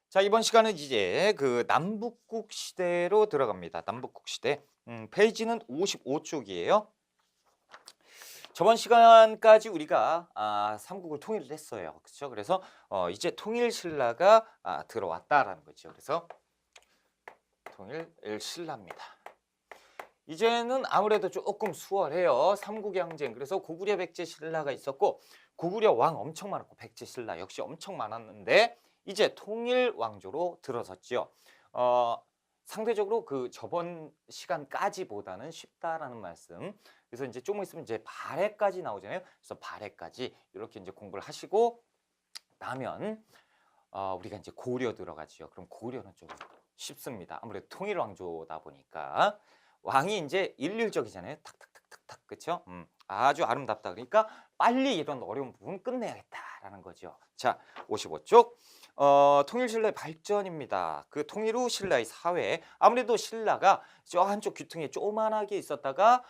자, 이번 시간은 이제 그 남북국 시대로 들어갑니다. 남북국 시대. 페이지는 55쪽이에요. 저번 시간까지 우리가 삼국을 통일을 했어요. 그렇죠? 그래서 이제 통일 신라가 들어왔다라는 거죠. 그래서 통일 신라입니다. 이제는 아무래도 조금 수월해요. 삼국의 항쟁. 그래서 고구려 백제 신라가 있었고 고구려 왕 엄청 많았고 백제 신라 역시 엄청 많았는데 이제 통일 왕조로 들어섰죠. 어, 상대적으로 그 저번 시간까지보다는 쉽다라는 말씀. 그래서 이제 조금 있으면 이제 발해까지 나오잖아요. 그래서 발해까지 이렇게 이제 공부를 하시고 나면 우리가 이제 고려 들어가죠. 그럼 고려는 좀 쉽습니다. 아무래도 통일 왕조다 보니까 왕이 이제 일률적이잖아요. 탁탁탁탁탁 그렇죠? 아주 아름답다. 그러니까 빨리 이런 어려운 부분 끝내야겠다라는 거죠. 자, 55쪽 통일 신라의 발전입니다. 그 통일 후 신라의 사회 아무래도 신라가 저 한쪽 귀퉁이에 조그만하게 있었다가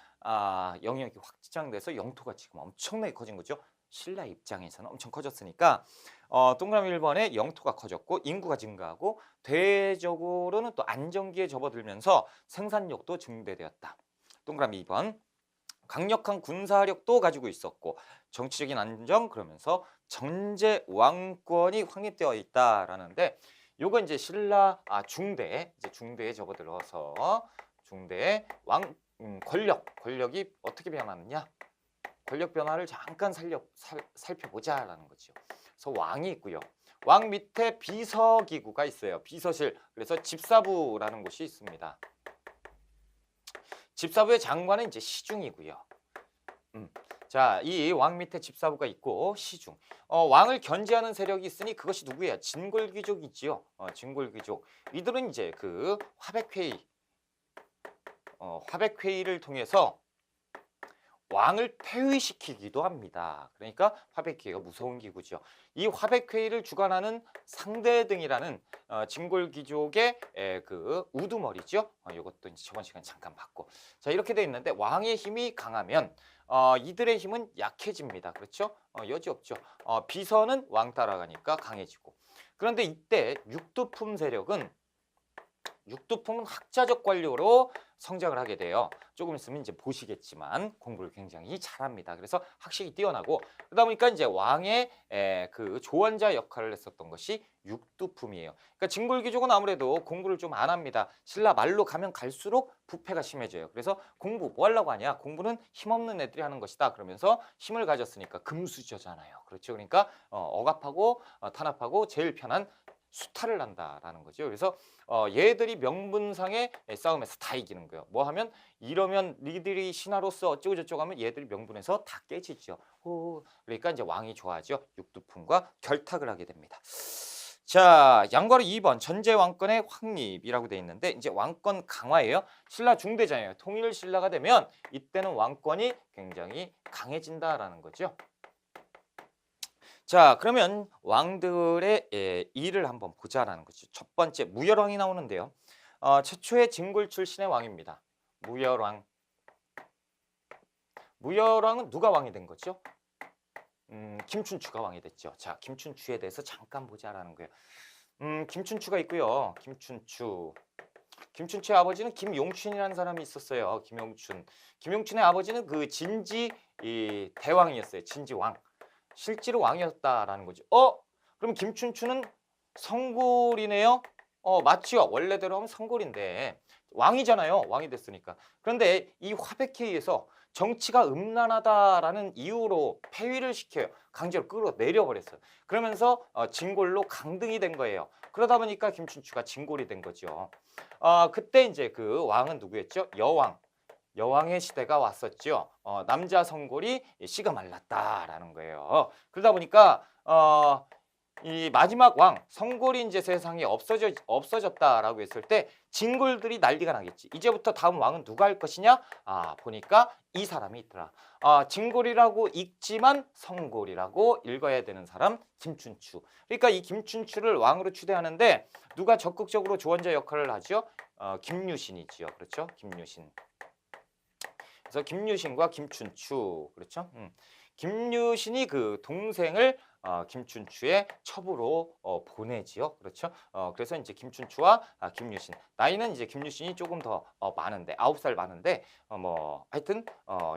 영역이 확장돼서 영토가 지금 엄청나게 커진 거죠. 신라 입장에서는 엄청 커졌으니까 동그라미 1번에 영토가 커졌고 인구가 증가하고 대외적으로는 또 안정기에 접어들면서 생산력도 증대되었다. 동그라미 2번 강력한 군사력도 가지고 있었고 정치적인 안정 그러면서 정제 왕권이 확립되어 있다라는데 요거 이제 신라 중대 이제 중대에 접어들어서 중대 왕 권력이 어떻게 변하느냐 권력 변화를 잠깐 살펴보자라는 거죠. 그래서 왕이 있고요. 왕 밑에 비서기구가 있어요. 비서실. 그래서 집사부라는 곳이 있습니다. 집사부의 장관은 이제 시중이고요. 자, 이 왕 밑에 집사부가 있고 시중. 왕을 견제하는 세력이 있으니 그것이 누구예요? 진골귀족이지요. 진골귀족. 이들은 이제 그 화백회의를 통해서 왕을 폐위시키기도 합니다. 그러니까 화백회의가 무서운 기구죠. 이 화백회의를 주관하는 상대등이라는 진골귀족의 그 우두머리죠. 이것도 이제 저번 시간에 잠깐 봤고. 자, 이렇게 돼 있는데 왕의 힘이 강하면 이들의 힘은 약해집니다. 그렇죠? 여지없죠. 비서는 왕 따라가니까 강해지고. 그런데 이때 육두품은 학자적 관료로 성장을 하게 돼요. 조금 있으면 이제 보시겠지만 공부를 굉장히 잘합니다. 그래서 학식이 뛰어나고 그러다 보니까 이제 왕의 그 조언자 역할을 했었던 것이 육두품이에요. 그러니까 진골귀족은 아무래도 공부를 좀 안 합니다. 신라 말로 가면 갈수록 부패가 심해져요. 그래서 공부 뭐 하려고 하냐? 공부는 힘없는 애들이 하는 것이다. 그러면서 힘을 가졌으니까 금수저잖아요. 그렇죠? 그러니까 억압하고 탄압하고 제일 편한 수탈을 한다라는 거죠. 그래서 얘들이 명분상의 싸움에서 다 이기는 거예요. 뭐 하면 이러면 니들이 신하로서 어쩌고 저쩌고 하면 얘들이 명분에서 다 깨지죠. 그러니까 이제 왕이 좋아하죠. 육두품과 결탁을 하게 됩니다. 자, 양괄호 2번 전제 왕권의 확립이라고 돼 있는데 이제 왕권 강화예요. 신라 중대잖아요. 통일 신라가 되면 이때는 왕권이 굉장히 강해진다라는 거죠. 자, 그러면 왕들의 일을 한번 보자라는 거죠. 첫 번째 무열왕이 나오는데요. 최초의 진골 출신의 왕입니다. 무열왕. 무열왕은 누가 왕이 된 거죠? 김춘추가 왕이 됐죠. 자, 김춘추에 대해서 잠깐 보자라는 거예요. 김춘추가 있고요. 김춘추의 아버지는 김용춘이라는 사람이 있었어요. 김용춘의 아버지는 그 진지 대왕이었어요. 진지왕. 실제로 왕이었다라는 거죠. 그럼 김춘추는 성골이네요. 맞지요. 원래대로 하면 성골인데 왕이잖아요. 왕이 됐으니까. 그런데 이 화백회의에서 정치가 음란하다라는 이유로 폐위를 시켜요. 강제로 끌어내려 버렸어요. 그러면서 진골로 강등이 된 거예요. 그러다 보니까 김춘추가 진골이 된 거죠. 그때 이제 그 왕은 누구였죠? 여왕의 시대가 왔었죠. 남자 성골이 씨가 말랐다라는 거예요. 그러다 보니까 이 마지막 왕 성골이 이제 세상에 없어졌다라고 했을 때 진골들이 난리가 나겠지. 이제부터 다음 왕은 누가 할 것이냐? 보니까 이 사람이 있더라. 진골이라고 읽지만 성골이라고 읽어야 되는 사람 김춘추. 그러니까 이 김춘추를 왕으로 추대하는데 누가 적극적으로 조언자 역할을 하죠? 김유신이지요. 그렇죠? 김유신. 그래서 김유신과 김춘추 그렇죠? 김유신이 그 동생을 김춘추의 첩으로 보내지요. 그렇죠? 그래서 이제 김춘추와 김유신 나이는 이제 김유신이 조금 더 많은데 9살 많은데 뭐 하여튼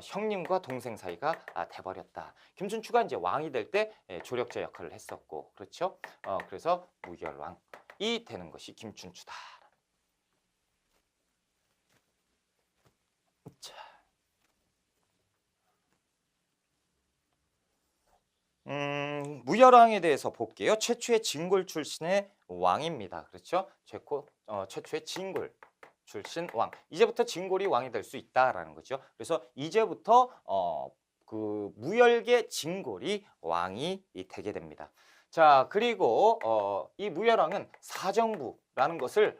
형님과 동생 사이가 돼버렸다. 김춘추가 이제 왕이 될 때 조력자 역할을 했었고 그렇죠? 그래서 무열왕이 되는 것이 김춘추다. 자. 무열왕에 대해서 볼게요. 최초의 진골 출신의 왕입니다. 그렇죠? 최초의 진골 출신 왕. 이제부터 진골이 왕이 될 수 있다라는 거죠. 그래서 이제부터 그 무열계 진골이 왕이 되게 됩니다. 자, 그리고 이 무열왕은 사정부라는 것을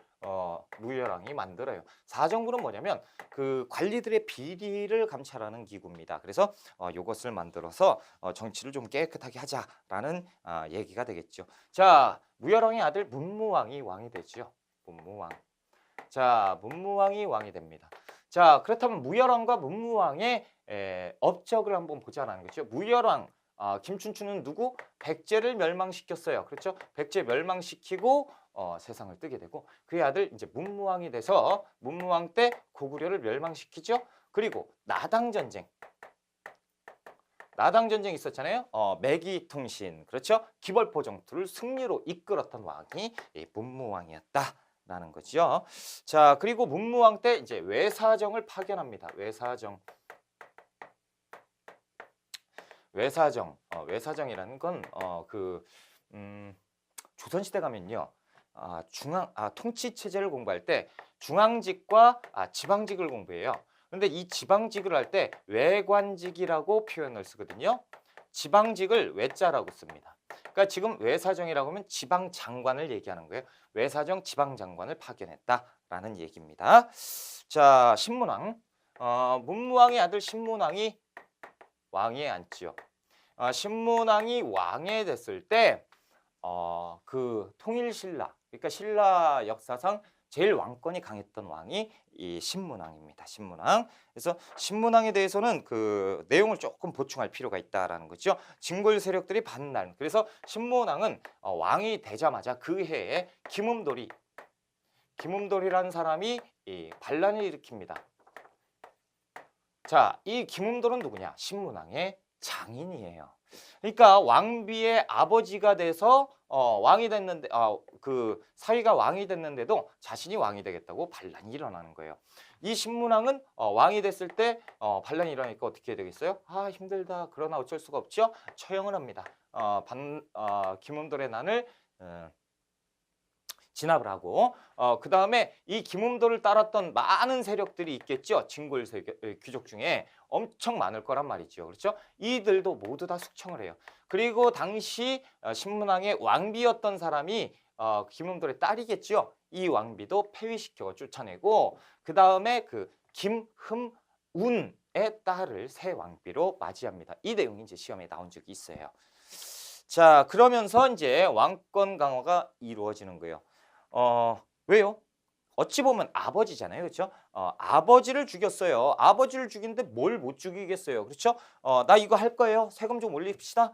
무열왕이 만들어요. 사정부는 뭐냐면 그 관리들의 비리를 감찰하는 기구입니다. 그래서 이것을 만들어서 정치를 좀 깨끗하게 하자라는 얘기가 되겠죠. 자, 무열왕의 아들 문무왕이 왕이 되죠. 문무왕. 자, 문무왕이 왕이 됩니다. 자, 그렇다면 무열왕과 문무왕의 업적을 한번 보자라는 거죠. 무열왕 김춘추는 누구? 백제를 멸망시켰어요. 그렇죠? 백제 멸망시키고 세상을 뜨게 되고 그의 아들 이제 문무왕이 돼서 문무왕 때 고구려를 멸망시키죠. 그리고 나당전쟁 있었잖아요. 매기통신 그렇죠? 기벌포 정투를 승리로 이끌었던 왕이 이 문무왕이었다라는 거죠. 자, 그리고 문무왕 때 이제 외사정을 파견합니다. 외사정이라는 건 조선시대 가면요. 통치 체제를 공부할 때 중앙직과 지방직을 공부해요. 그런데 이 지방직을 할 때 외관직이라고 표현을 쓰거든요. 지방직을 외자라고 씁니다. 그러니까 지금 외사정이라고 하면 지방장관을 얘기하는 거예요. 외사정 지방장관을 파견했다라는 얘기입니다. 자, 신문왕. 문무왕의 아들 신문왕이 왕위에 앉지요. 신문왕이 왕이 됐을 때 그 통일신라 그러니까 신라 역사상 제일 왕권이 강했던 왕이 이 신문왕입니다. 신문왕. 그래서 신문왕에 대해서는 그 내용을 조금 보충할 필요가 있다라는 거죠. 진골 세력들이 반난. 그래서 신문왕은 왕이 되자마자 그 해에 김음돌이라는 사람이 이 반란을 일으킵니다. 자, 이 김음돌은 누구냐? 신문왕의 장인이에요. 그러니까 왕비의 아버지가 돼서 왕이 됐는데 그 사위가 왕이 됐는데도 자신이 왕이 되겠다고 반란이 일어나는 거예요. 이 신문왕은 왕이 됐을 때 반란이 일어나니까 어떻게 되겠어요? 힘들다. 그러나 어쩔 수가 없죠. 처형을 합니다. 김음돌의 난을 진압을 하고 그 다음에 이 김음돌을 따랐던 많은 세력들이 있겠죠. 진골 귀족 중에 엄청 많을 거란 말이죠. 그렇죠? 이들도 모두 다 숙청을 해요. 그리고 당시 신문왕의 왕비였던 사람이 김음돌의 딸이겠죠. 이 왕비도 폐위시켜 쫓아내고 그 다음에 그 김흠운의 딸을 새 왕비로 맞이합니다. 이 내용이 이제 시험에 나온 적이 있어요. 자, 그러면서 이제 왕권 강화가 이루어지는 거예요. 왜요? 어찌 보면 아버지잖아요. 그렇죠? 아버지를 죽였어요. 아버지를 죽이는데 뭘 못 죽이겠어요. 그렇죠? 나 이거 할 거예요. 세금 좀 올립시다.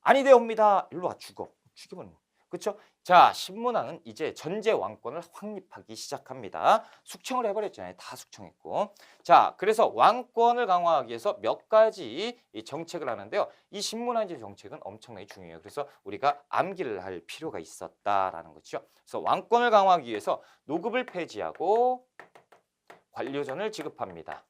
아니되옵니다. 일로 와 죽여버리는 거예요. 그렇죠? 자, 신문왕은 이제 전제 왕권을 확립하기 시작합니다. 숙청을 해버렸잖아요. 다 숙청했고. 자, 그래서 왕권을 강화하기 위해서 몇 가지 이 정책을 하는데요. 이 신문왕제 정책은 엄청나게 중요해요. 그래서 우리가 암기를 할 필요가 있었다라는 거죠. 그래서 왕권을 강화하기 위해서 노급을 폐지하고 관료전을 지급합니다.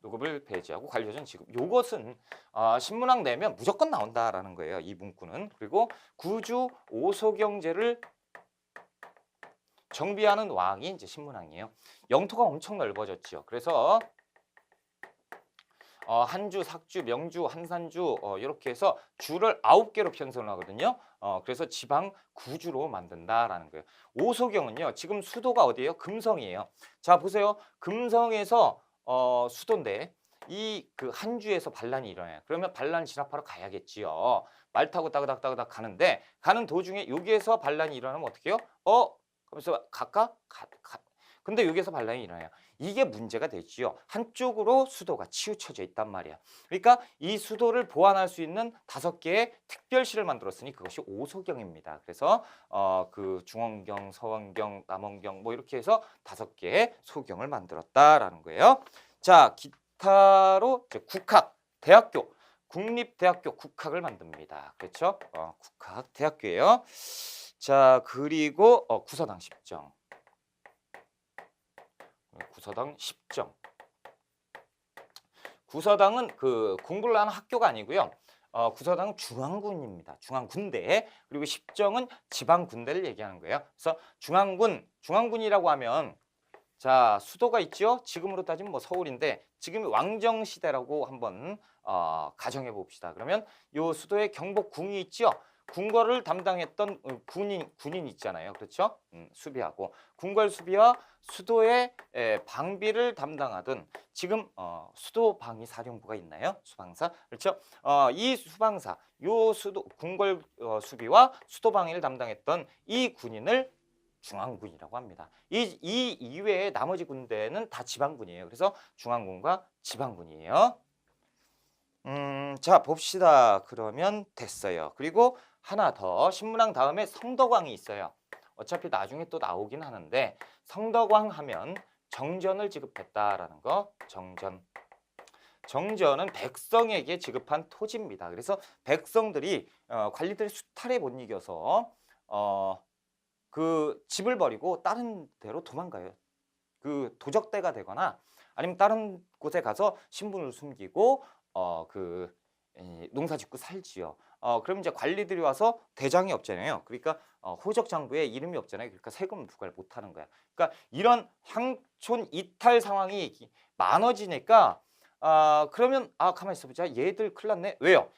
노급을 폐지하고 관료전 지급. 요것은 신문왕 내면 무조건 나온다라는 거예요. 이 문구는. 그리고 구주 오소경제를 정비하는 왕이 이제 신문왕이에요. 영토가 엄청 넓어졌죠. 그래서 한주, 삭주, 명주, 한산주 이렇게 해서 주를 9개로 편성을 하거든요. 그래서 지방 구주로 만든다라는 거예요. 오소경은요. 지금 수도가 어디예요? 금성이에요. 자, 보세요. 금성에서 수도인데 이 그 한주에서 반란이 일어나요. 그러면 반란 진압하러 가야겠지요. 말 타고 따그닥따그닥 가는데 가는 도중에 여기에서 반란이 일어나면 어떻게 해요? 그러면서 갈까? 근데 여기에서 반란이 일어나요. 이게 문제가 되지요. 한쪽으로 수도가 치우쳐져 있단 말이야. 그러니까 이 수도를 보완할 수 있는 5개의 특별시를 만들었으니 그것이 오소경입니다. 그래서 그 중원경, 서원경, 남원경 뭐 이렇게 해서 5개의 소경을 만들었다라는 거예요. 자, 기타로 이제 국학, 대학교, 국립대학교 국학을 만듭니다. 그렇죠? 국학대학교예요. 자, 그리고 구서당 10정. 구서당 10정. 구서당은 그 공부를 하는 학교가 아니고요. 구서당은 중앙군입니다. 중앙군대. 그리고 10정은 지방군대를 얘기하는 거예요. 그래서 중앙군이라고 하면 자, 수도가 있죠. 지금으로 따지면 뭐 서울인데 지금이 왕정시대라고 한번 가정해 봅시다. 그러면 요 수도에 경복궁이 있죠. 궁궐을 담당했던 군인 있잖아요. 그렇죠? 수비하고 궁궐 수비와 수도의 방비를 담당하던 지금 수도방위 사령부가 있나요? 수방사. 그렇죠? 이 수방사, 요 수도 궁궐 수비와 수도방위를 담당했던 이 군인을 중앙군이라고 합니다. 이 이외에 나머지 군대는 다 지방군이에요. 그래서 중앙군과 지방군이에요. 자, 봅시다. 그러면 됐어요. 그리고 하나 더, 신문왕 다음에 성덕왕이 있어요. 어차피 나중에 또 나오긴 하는데 성덕왕 하면 정전을 지급했다라는 거. 정전은 백성에게 지급한 토지입니다. 그래서 백성들이 관리들의 수탈에 못 이겨서 그 집을 버리고 다른 데로 도망가요. 그 도적대가 되거나 아니면 다른 곳에 가서 신분을 숨기고 농사짓고 살지요. 그럼 이제 관리들이 와서 대장이 없잖아요. 그러니까 호적장부에 이름이 없잖아요. 그러니까 세금 부과를 못 하는 거야. 그러니까 이런 향촌 이탈 상황이 많아지니까 그러면 가만히 있어 보자. 얘들 큰일 났네. 왜요?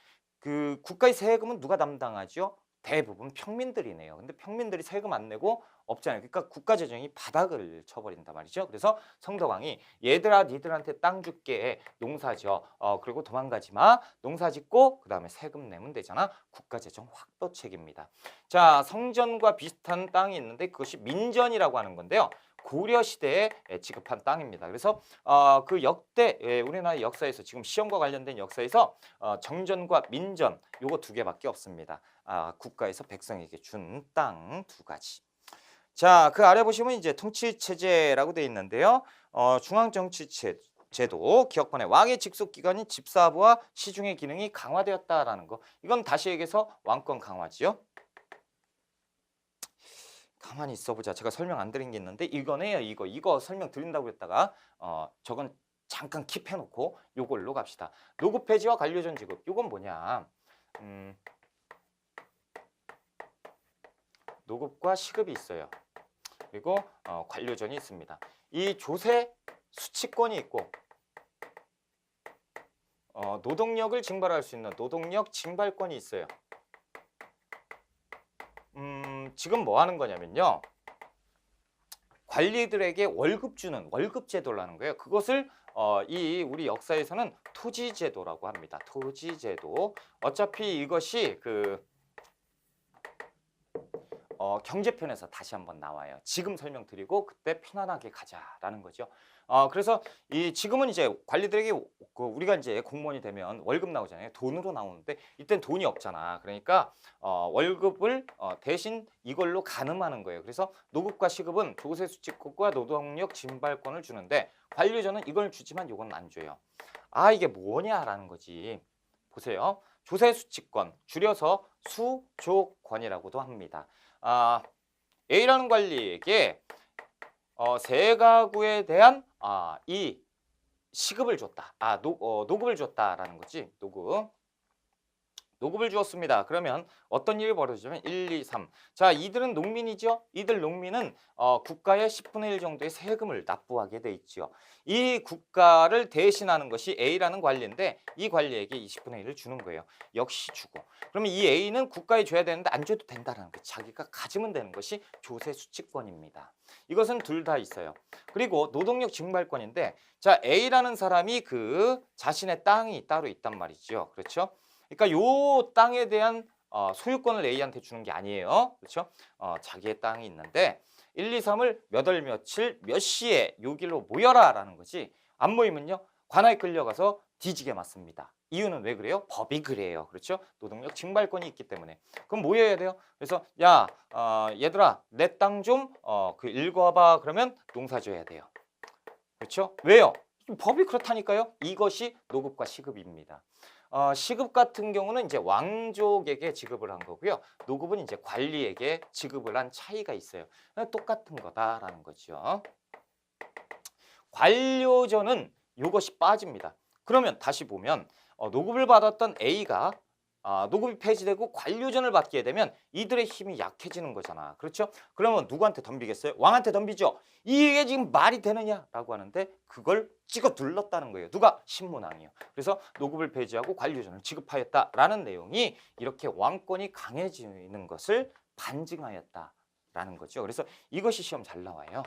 그 국가의 세금은 누가 담당하죠? 대부분 평민들이네요. 근데 평민들이 세금 안 내고 없잖아요. 그러니까 국가 재정이 바닥을 쳐버린단 말이죠. 그래서 성덕왕이 얘들아 니들한테 땅 줄게 농사지어 그리고 도망가지 마 농사 짓고 그 다음에 세금 내면 되잖아. 국가 재정 확보 책입니다. 자, 성전과 비슷한 땅이 있는데 그것이 민전이라고 하는 건데요. 고려 시대에 지급한 땅입니다. 그래서 그 역대 우리나라 역사에서 지금 시험과 관련된 역사에서 정전과 민전 요거 2개밖에 없습니다. 국가에서 백성에게 준 땅 2가지. 자, 그 아래 보시면 이제 통치체제라고 되어 있는데요. 중앙정치제도 기억번에 왕의 직속 기관인 집사부와 시중의 기능이 강화되었다라는 거. 이건 다시 얘기해서 왕권 강화지요. 가만히 있어보자. 제가 설명 안 드린 게 있는데 이거네요. 이거 설명 드린다고 했다가 저건 잠깐 킵해놓고 요걸로 갑시다. 노급 폐지와 관료전 지급. 요건 뭐냐? 노급과 시급이 있어요. 그리고 관료전이 있습니다. 이 조세 수치권이 있고 노동력을 징발할 수 있는 노동력 징발권이 있어요. 지금 뭐 하는 거냐면요. 관리들에게 월급 주는 월급 제도라는 거예요. 그것을 우리 역사에서는 토지제도라고 합니다. 토지제도. 어차피 이것이 경제편에서 다시 한번 나와요. 지금 설명드리고 그때 편안하게 가자라는 거죠. 그래서 지금은 이제 관리들에게 우리가 이제 공무원이 되면 월급 나오잖아요. 돈으로 나오는데 이땐 돈이 없잖아. 그러니까 월급을 대신 이걸로 가늠하는 거예요. 그래서 노급과 시급은 조세 수칙권과 노동력 징발권을 주는데 관료전은 이걸 주지만 이건 안 줘요. 이게 뭐냐라는 거지. 보세요. 조세 수칙권 줄여서 수조권이라고도 합니다. A라는 관리에게 세 가구에 대한 이 시급을 줬다. 노급을 줬다라는 거지. 노급을 주었습니다. 그러면 어떤 일이 벌어지냐면 1, 2, 3. 자, 이들은 농민이죠. 이들 농민은 국가의 10분의 1 정도의 세금을 납부하게 돼 있죠. 이 국가를 대신하는 것이 A라는 관리인데 이 관리에게 20분의 1을 주는 거예요. 역시 주고. 그러면 이 A는 국가에 줘야 되는데 안 줘도 된다는 거. 자기가 가지면 되는 것이 조세 수칙권입니다. 이것은 둘 다 있어요. 그리고 노동력 징발권인데 자, A라는 사람이 자신의 땅이 따로 있단 말이죠. 그렇죠? 그러니까 요 땅에 대한 소유권을 A한테 주는 게 아니에요. 그렇죠? 자기의 땅이 있는데 1, 2, 3을 몇 월 며칠 몇 시에 요길로 모여라 라는 거지. 안 모이면요 관아에 끌려가서 뒤지게 맞습니다. 이유는 왜 그래요? 법이 그래요. 그렇죠? 노동력 징발권이 있기 때문에. 그럼 뭐 해야 돼요? 그래서 야 얘들아 내 땅 좀 그 읽어봐. 그러면 농사져야 돼요. 그렇죠? 왜요? 법이 그렇다니까요. 이것이 노급과 시급입니다. 시급 같은 경우는 이제 왕족에게 지급을 한 거고요. 노급은 이제 관리에게 지급을 한 차이가 있어요. 똑같은 거다라는 거죠. 관료전은 이것이 빠집니다. 그러면 다시 보면 노급을 받았던 A가 노급이 폐지되고 관료전을 받게 되면 이들의 힘이 약해지는 거잖아. 그렇죠? 그러면 누구한테 덤비겠어요? 왕한테 덤비죠. 이게 지금 말이 되느냐라고 하는데 그걸 찍어 눌렀다는 거예요. 누가? 신문왕이요. 그래서 노급을 폐지하고 관료전을 지급하였다라는 내용이 이렇게 왕권이 강해지는 것을 반증하였다라는 거죠. 그래서 이것이 시험 잘 나와요.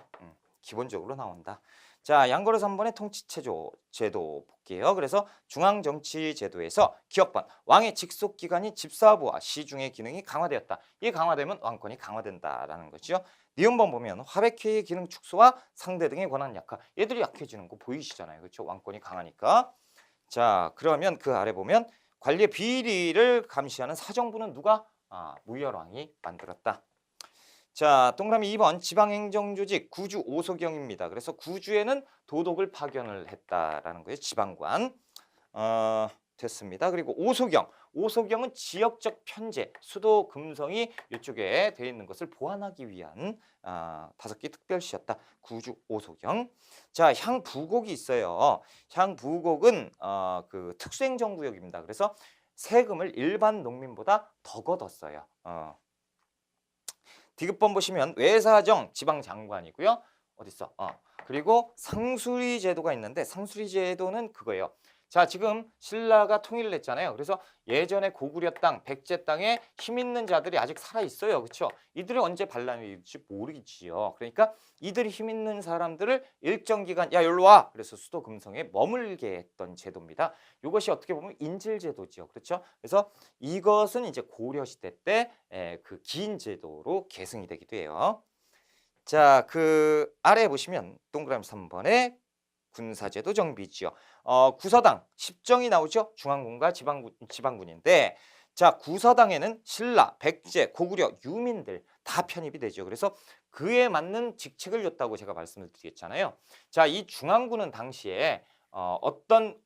기본적으로 나온다. 자, 양거래 3번의 통치제도 볼게요. 그래서 중앙정치제도에서 기억번 왕의 직속기관인 집사부와 시중의 기능이 강화되었다. 이게 강화되면 왕권이 강화된다라는 거죠. 니은번 보면 화백회의 기능 축소와 상대 등의 권한 약화. 얘들이 약해지는 거 보이시잖아요. 그렇죠? 왕권이 강하니까. 자, 그러면 그 아래 보면 관리의 비리를 감시하는 사정부는 누가? 무열왕이 만들었다. 자, 동그라미 2번 지방행정조직 구주 오소경입니다. 그래서 구주에는 도독을 파견을 했다라는 거예요. 지방관. 됐습니다. 그리고 오소경은 지역적 편제, 수도 금성이 이쪽에 되어 있는 것을 보완하기 위한 5개 특별시였다. 구주 오소경. 자, 향부곡이 있어요. 향부곡은 그 특수행정구역입니다. 그래서 세금을 일반 농민보다 더 걷었어요. 디귿번 보시면 외사정 지방장관이고요. 어딨어? 그리고 상수리 제도가 있는데 상수리 제도는 그거예요. 자, 지금 신라가 통일을 했잖아요. 그래서 예전에 고구려 땅, 백제 땅에 힘 있는 자들이 아직 살아 있어요. 그렇죠? 이들이 언제 반란이 일지 모르겠지요. 그러니까 이들이 힘 있는 사람들을 일정 기간 야, 여기로 와. 그래서 수도 금성에 머물게 했던 제도입니다. 이것이 어떻게 보면 인질 제도죠. 그렇죠? 그래서 이것은 이제 고려 시대 때 그 기인 제도로 계승이 되기도 해요. 자, 그 아래에 보시면 동그라미 3번에 군사제도 정비지요. 구서당 10정이 나오죠. 중앙군과 지방군인데 자, 구서당에는 신라, 백제, 고구려, 유민들 다 편입이 되죠. 그래서 그에 맞는 직책을 줬다고 제가 말씀을 드렸잖아요. 자, 이 중앙군은 당시에 어떤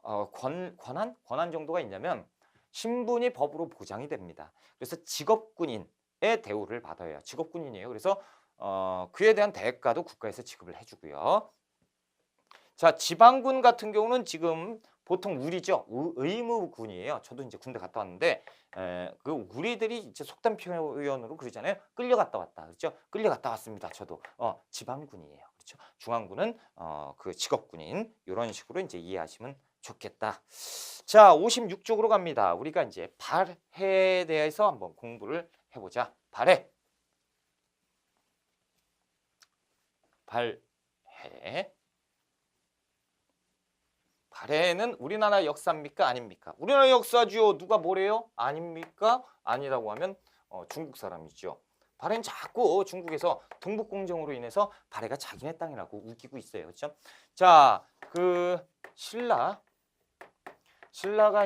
권한 정도가 있냐면 신분이 법으로 보장이 됩니다. 그래서 직업군인의 대우를 받아야 직업군인이에요. 그래서 그에 대한 대가도 국가에서 지급을 해주고요. 자, 지방군 같은 경우는 지금 보통 우리죠. 의무군이에요. 저도 이제 군대 갔다 왔는데 그 우리들이 이제 속담 표현으로 그러잖아요. 끌려갔다 왔다. 그렇죠? 끌려갔다 왔습니다. 저도 지방군이에요. 그렇죠? 중앙군은 그 직업군인 이런 식으로 이제 이해하시면 좋겠다. 자, 56쪽으로 갑니다. 우리가 이제 발해에 대해서 한번 공부를 해보자. 발해. 발해는 우리나라 역사입니까? 아닙니까? 우리나라 역사죠. 누가 뭐래요? 아닙니까? 아니라고 하면 중국 사람이죠. 발해는 자꾸 중국에서 동북공정으로 인해서 발해가 자기네 땅이라고 우기고 있어요. 그렇죠? 자, 그 신라가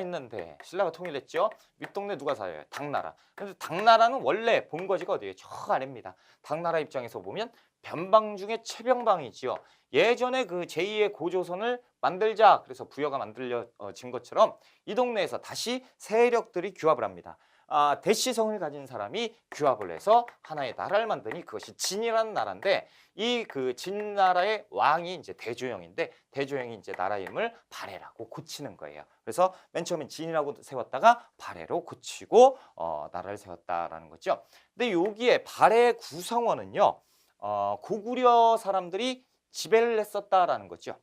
있는데 신라가 통일했죠. 윗동네 누가 살아요? 당나라. 그래서 당나라는 원래 본거지가 어디예요? 저 아래입니다. 당나라 입장에서 보면 변방 중에 최변방이지요. 예전에 그 제2의 고조선을 만들자 그래서 부여가 만들어진 것처럼 이 동네에서 다시 세력들이 규합을 합니다. 대시성을 가진 사람이 규합을 해서 하나의 나라를 만드니 그것이 진이라는 나라인데 이 그 진나라의 왕이 이제 대조영인데 대조영이 이제 나라 이름을 발해라고 고치는 거예요. 그래서 맨 처음엔 진이라고 세웠다가 발해로 고치고 나라를 세웠다라는 거죠. 근데 여기에 발해 구성원은요. 고구려 사람들이 지배를 했었다라는 거죠.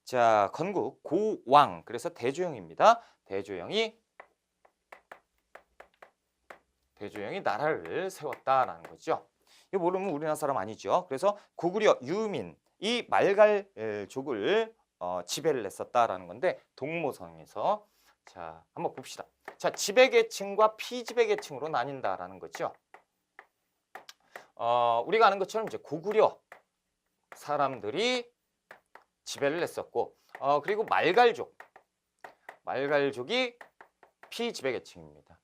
자, 건국 고왕 그래서 대조영입니다. 대조영이 나라를 세웠다라는 거죠. 이거 모르면 우리나라 사람 아니죠. 그래서 고구려 유민 이 말갈족을 지배를 했었다라는 건데 동모성에서 자 한번 봅시다. 자, 지배계층과 피지배계층으로 나뉜다라는 거죠. 우리가 아는 것처럼 이제 고구려 사람들이 지배를 했었고, 그리고 말갈족이 피지배계층입니다.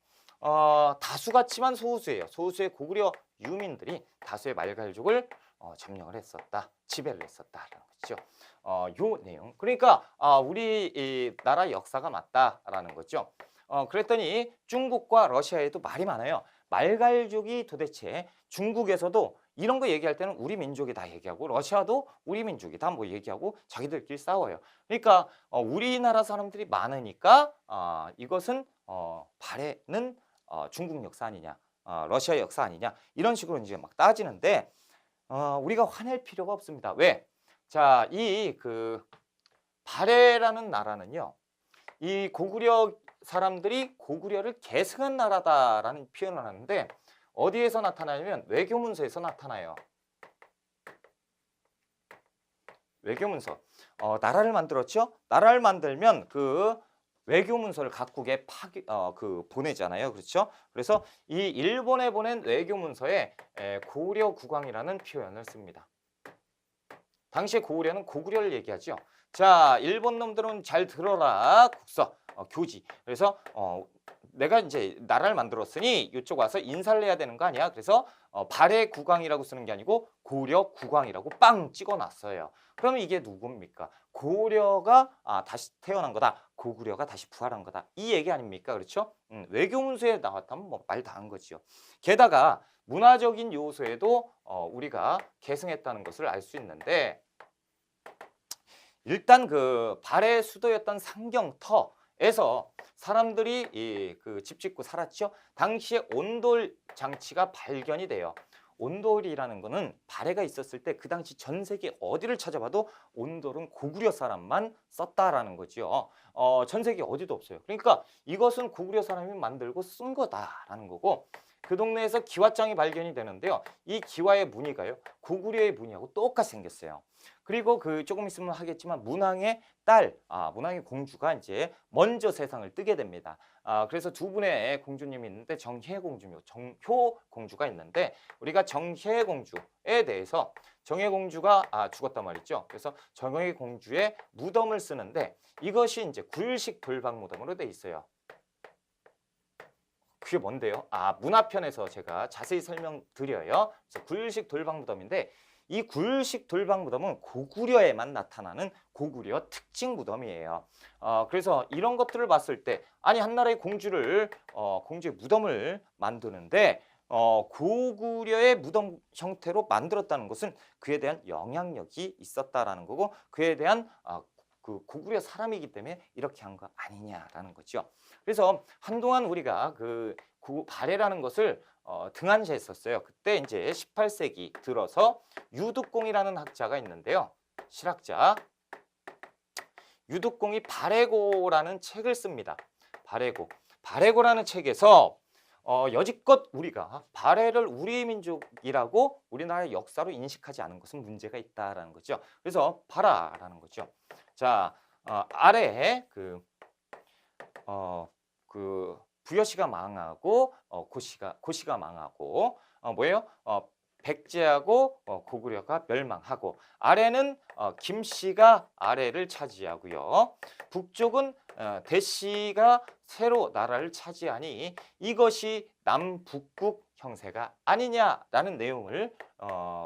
다수같지만 소수예요. 소수의 고구려 유민들이 다수의 말갈족을 점령을 했었다, 지배를 했었다라는 거죠. 요 내용. 그러니까 우리 이 나라 역사가 맞다라는 거죠. 그랬더니 중국과 러시아에도 말이 많아요. 말갈족이 도대체 중국에서도 이런 거 얘기할 때는 우리 민족이다 얘기하고, 러시아도 우리 민족이다 뭐 얘기하고 자기들끼리 싸워요. 그러니까 우리나라 사람들이 많으니까 이것은 발해는 중국 역사 아니냐, 러시아 역사 아니냐, 이런 식으로 이제 막 따지는데 우리가 화낼 필요가 없습니다. 왜? 자, 이 그 발해라는 나라는요, 이 고구려 사람들이 고구려를 계승한 나라다라는 표현을 하는데, 어디에서 나타나냐면 외교문서에서 나타나요. 외교문서. 나라를 만들었죠? 나라를 만들면 그 외교문서를 각국에 보내잖아요. 그렇죠? 그래서 이 일본에 보낸 외교문서에 고구려 국왕이라는 표현을 씁니다. 당시에 고구려는 고구려를 얘기하죠. 자, 일본 놈들은 잘 들어라. 국서, 교지. 그래서 내가 이제 나라를 만들었으니 이쪽 와서 인사를 해야 되는 거 아니야? 그래서 발해 국왕이라고 쓰는 게 아니고 고구려 국왕이라고 빵 찍어놨어요. 그러면 이게 누굽니까? 고구려가 다시 태어난 거다. 고구려가 다시 부활한 거다. 이 얘기 아닙니까? 그렇죠? 외교문서에 나왔다면 뭐 말 다 한 거지요. 게다가 문화적인 요소에도 우리가 계승했다는 것을 알 수 있는데, 일단 그 발해 수도였던 상경터에서 사람들이 집 짓고 살았죠. 당시에 온돌 장치가 발견이 돼요. 온돌이라는 거는 발해가 있었을 때 그 당시 전 세계 어디를 찾아봐도 온돌은 고구려 사람만 썼다라는 거죠. 전 세계 어디도 없어요. 그러니까 이것은 고구려 사람이 만들고 쓴 거다라는 거고, 그 동네에서 기와장이 발견이 되는데요. 이 기와의 무늬가요, 고구려의 무늬하고 똑같이 생겼어요. 그리고 그 조금 있으면 하겠지만 문왕의 딸, 문왕의 공주가 이제 먼저 세상을 뜨게 됩니다. 그래서 두 분의 공주님이 있는데 정혜 공주며 정효 공주가 있는데, 우리가 정혜 공주에 대해서, 정혜 공주가 죽었단 말이죠. 그래서 정혜 공주의 무덤을 쓰는데 이것이 이제 굴식 돌박 무덤으로 돼 있어요. 그게 뭔데요? 문화편에서 제가 자세히 설명드려요. 그래서 굴식 돌박 무덤인데, 이 굴식 돌박 무덤은 고구려에만 나타나는 고구려 특징 무덤이에요. 그래서 이런 것들을 봤을 때, 아니 한나라의 공주의 무덤을 만드는데 고구려의 무덤 형태로 만들었다는 것은 그에 대한 영향력이 있었다라는 거고, 그에 대한 그 고구려 사람이기 때문에 이렇게 한 거 아니냐라는 거죠. 그래서 한동안 우리가 그 발해라는 것을 등한시했었어요. 그때 이제 18세기 들어서 유득공이라는 학자가 있는데요. 실학자 유득공이 발해고라는 책을 씁니다. 발해고라는 책에서 여지껏 우리가 발해를 우리 민족이라고 우리나라의 역사로 인식하지 않은 것은 문제가 있다라는 거죠. 그래서 봐라라는 거죠. 자, 아래에 그 부여시가 망하고 고시가 망하고 뭐예요? 백제하고 고구려가 멸망하고, 아래는 김씨가 아래를 차지하고요. 북쪽은 대씨가 새로 나라를 차지하니 이것이 남북국 형세가 아니냐라는 내용을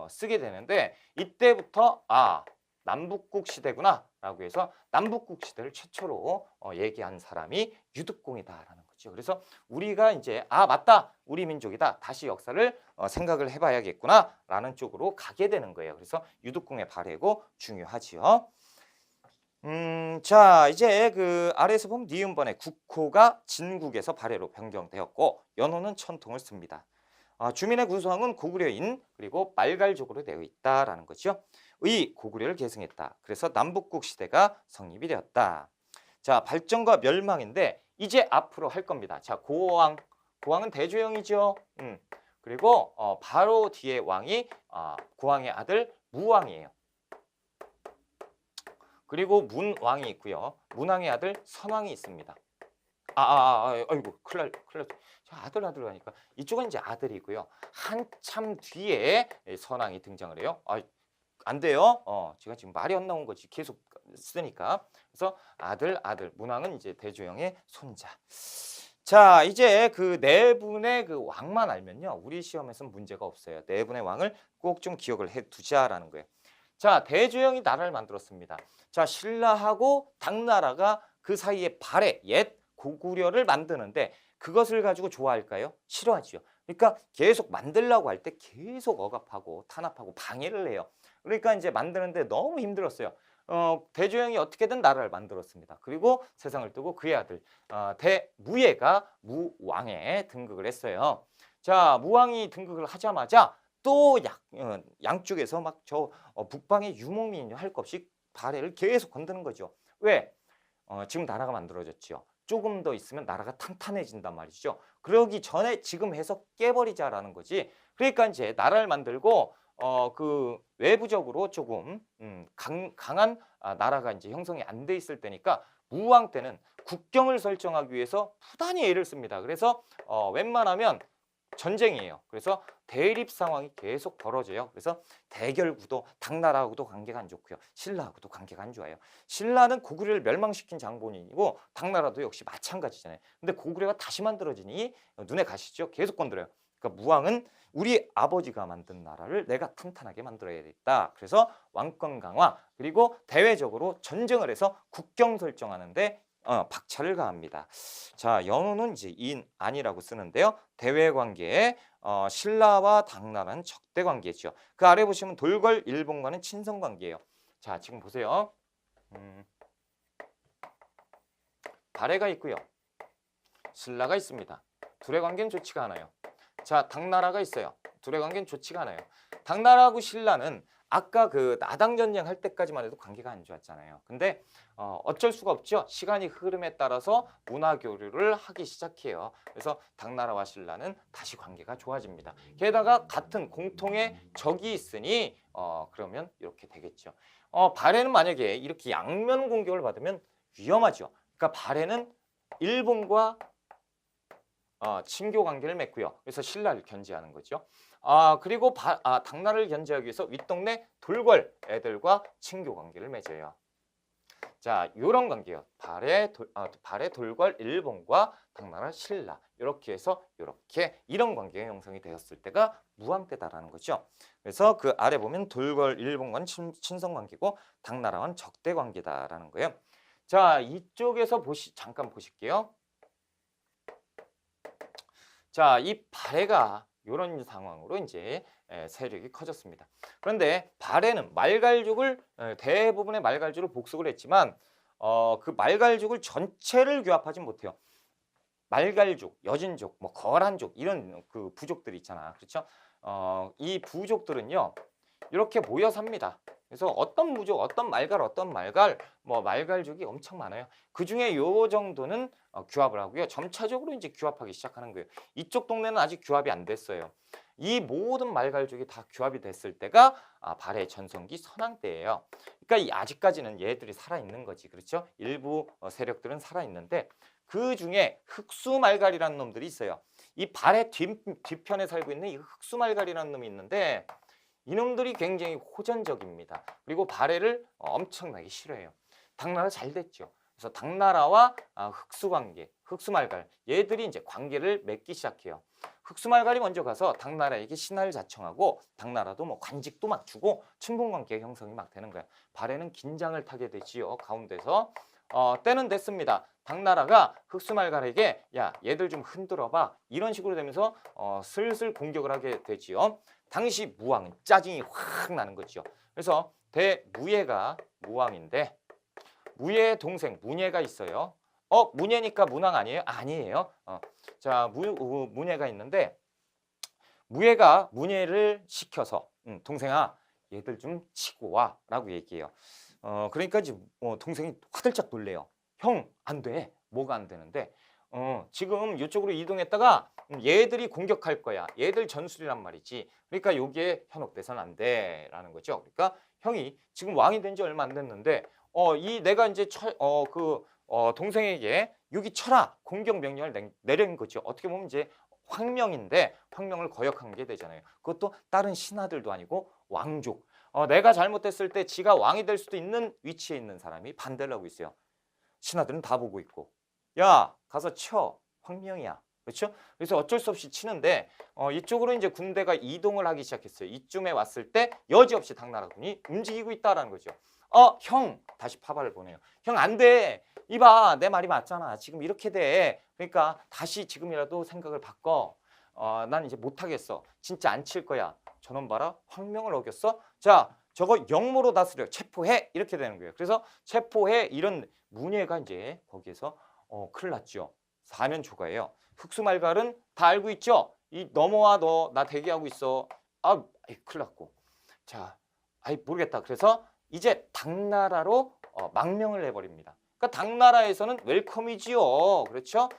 쓰게 되는데, 이때부터 남북국 시대구나 라고 해서 남북국 시대를 최초로 얘기한 사람이 유득공이다라는 거죠. 그래서 우리가 이제 맞다, 우리 민족이다, 다시 역사를 생각을 해봐야겠구나 라는 쪽으로 가게 되는 거예요. 그래서 유득공의 발해고 중요하지요. 자, 이제 그 아래에서 보면 니은번에 국호가 진국에서 발해로 변경되었고, 연호는 천통을 씁니다. 주민의 구성은 고구려인 그리고 말갈족으로 되어 있다라는 거죠. 고구려를 계승했다. 그래서 남북국 시대가 성립이 되었다. 자, 발전과 멸망인데 이제 앞으로 할 겁니다. 자, 고왕은 대조영이죠. 그리고 바로 뒤에 왕이 고왕의 아들 무왕이에요. 그리고 문왕이 있고요. 문왕의 아들 선왕이 있습니다. 아이고 큰일 났. 아들 하니까 이쪽은 이제 아들이고요. 한참 뒤에 선왕이 등장을 해요. 안 돼요. 제가 지금 말이 안 나온 거지. 계속 쓰니까. 그래서 아들, 문왕은 이제 대조영의 손자. 자, 이제 그 네 분의 그 왕만 알면요. 우리 시험에서는 문제가 없어요. 네 분의 왕을 꼭 좀 기억을 해 두자라는 거예요. 자, 대조영이 나라를 만들었습니다. 자, 신라하고 당나라가 그 사이에 발해 옛 고구려를 만드는데 그것을 가지고 좋아할까요? 싫어하죠. 그러니까 계속 만들려고 할 때 계속 억압하고 탄압하고 방해를 해요. 그러니까 이제 만드는데 너무 힘들었어요. 대조영이 어떻게든 나라를 만들었습니다. 그리고 세상을 뜨고 그의 아들 대무예가 무왕에 등극을 했어요. 자, 무왕이 등극을 하자마자 또 양쪽에서 막 북방의 유목민이 할 것 없이 발해를 계속 건드는 거죠. 왜? 지금 나라가 만들어졌죠. 조금 더 있으면 나라가 탄탄해진단 말이죠. 그러기 전에 지금 해서 깨버리자라는 거지. 그러니까 이제 나라를 만들고 그 외부적으로 조금 강한 나라가 이제 형성이 안 돼 있을 때니까 무왕 때는 국경을 설정하기 위해서 부단히 애를 씁니다. 그래서 웬만하면 전쟁이에요. 그래서 대립 상황이 계속 벌어져요. 그래서 대결 구도 당나라하고도 관계가 안 좋고요. 신라하고도 관계가 안 좋아요. 신라는 고구려를 멸망시킨 장본인이고 당나라도 역시 마찬가지잖아요. 근데 고구려가 다시 만들어지니 눈에 가시죠? 계속 건드려요. 그러니까 무왕은 우리 아버지가 만든 나라를 내가 탄탄하게 만들어야겠다. 그래서 왕권 강화 그리고 대외적으로 전쟁을 해서 국경 설정하는데 박차를 가합니다. 자, 연호는 이제 인, 안이라고 쓰는데요. 대외 관계에 신라와 당나라는 적대 관계죠. 그 아래 보시면 돌궐 일본과는 친선 관계예요. 자, 지금 보세요. 발해가 있고요. 신라가 있습니다. 둘의 관계는 좋지가 않아요. 자, 당나라가 있어요. 둘의 관계는 좋지가 않아요. 당나라하고 신라는 아까 그 나당 전쟁 할 때까지만 해도 관계가 안 좋았잖아요. 근데 어쩔 수가 없죠. 시간이 흐름에 따라서 문화 교류를 하기 시작해요. 그래서 당나라와 신라는 다시 관계가 좋아집니다. 게다가 같은 공통의 적이 있으니 그러면 이렇게 되겠죠. 발해는 만약에 이렇게 양면 공격을 받으면 위험하죠. 그러니까 발해는 일본과 친교 관계를 맺고요. 그래서 신라를 견제하는 거죠. 그리고 당나라를 견제하기 위해서 윗동네 돌궐 애들과 친교 관계를 맺어요. 자, 요런 관계요. 발해 돌궐 일본과 당나라 신라 이렇게 해서 이런 관계가 형성이 되었을 때가 무왕 때다라는 거죠. 그래서 그 아래 보면 돌궐 일본과는 친선 관계고 당나라와는 적대 관계다라는 거예요. 자, 이쪽에서 잠깐 보실게요. 자, 이 발해가 이런 상황으로 이제 세력이 커졌습니다. 그런데 발해는 말갈족을 대부분의 말갈족을 복속을 했지만 그 말갈족을 전체를 규합하지 못해요. 말갈족, 여진족, 뭐 거란족 이런 그 부족들이 있잖아, 그렇죠? 이 부족들은요 이렇게 모여 삽니다. 그래서 어떤 무족, 어떤 말갈, 뭐 말갈족이 엄청 많아요. 그 중에 요 정도는 규합을 하고요. 점차적으로 이제 규합하기 시작하는 거예요. 이쪽 동네는 아직 규합이 안 됐어요. 이 모든 말갈족이 다 규합이 됐을 때가 발해 전성기 선왕 때예요. 그러니까 아직까지는 얘들이 살아 있는 거지, 그렇죠? 일부 세력들은 살아 있는데 그 중에 흑수말갈이라는 놈들이 있어요. 이 발해 뒤편에 살고 있는 이 흑수말갈이라는 놈이 있는데 이놈들이 굉장히 호전적입니다. 그리고 발해를 엄청나게 싫어해요. 당나라 잘 됐죠. 그래서 당나라와 흑수관계, 흑수말갈 얘들이 이제 관계를 맺기 시작해요. 흑수말갈이 먼저 가서 당나라에게 신하를 자청하고 당나라도 뭐 관직도 막 주고 친분관계 형성이 막 되는 거예요. 발해는 긴장을 타게 되지요. 가운데서 때는 됐습니다. 당나라가 흑수말갈에게 야 얘들 좀 흔들어봐 이런 식으로 되면서 슬슬 공격을 하게 되지요. 당시 무왕은 짜증이 확 나는 거죠. 그래서 대무예가 무왕인데 무예의 동생 문예가 있어요. 문예니까 문왕 아니에요? 아니에요. 자, 문예가 있는데 무예가 문예를 시켜서 동생아 얘들 좀 치고 와라고 얘기해요. 그러니까 이제 동생이 화들짝 놀래요. 형 안 돼. 뭐가 안 되는데 지금 이쪽으로 이동했다가 얘들이 공격할 거야. 얘들 전술이란 말이지. 그러니까 여기에 현혹돼서는 안 돼라는 거죠. 그러니까 형이 지금 왕이 된 지 얼마 안 됐는데 내가 이제 동생에게 여기 쳐라 공격 명령을 내린 거죠. 어떻게 보면 이제 황명인데 황명을 거역한 게 되잖아요. 그것도 다른 신하들도 아니고 왕족. 내가 잘못했을 때 지가 왕이 될 수도 있는 위치에 있는 사람이 반대를 하고 있어요. 신하들은 다 보고 있고, 야 가서 쳐, 황명이야. 그렇죠? 그래서 어쩔 수 없이 치는데 이쪽으로 이제 군대가 이동을 하기 시작했어요. 이쯤에 왔을 때 여지없이 당나라군이 움직이고 있다라는 거죠. 형 다시 파발을 보내요. 형 안 돼. 이봐 내 말이 맞잖아. 지금 이렇게 돼. 그러니까 다시 지금이라도 생각을 바꿔. 난 이제 못하겠어. 진짜 안 칠 거야. 저놈 봐라. 황명을 어겼어. 자 저거 영모로 다스려. 체포해. 이렇게 되는 거예요. 그래서 체포해 이런 문예가 이제 거기에서 큰일 났죠. 사면 초과예요. 흑수말갈은 다 알고 있죠. 이 넘어와 너 나 대기하고 있어. 큰일 났고. 자, 모르겠다. 그래서 이제 당나라로 망명을 해버립니다. 그러니까 당나라에서는 웰컴이지요. 그렇죠?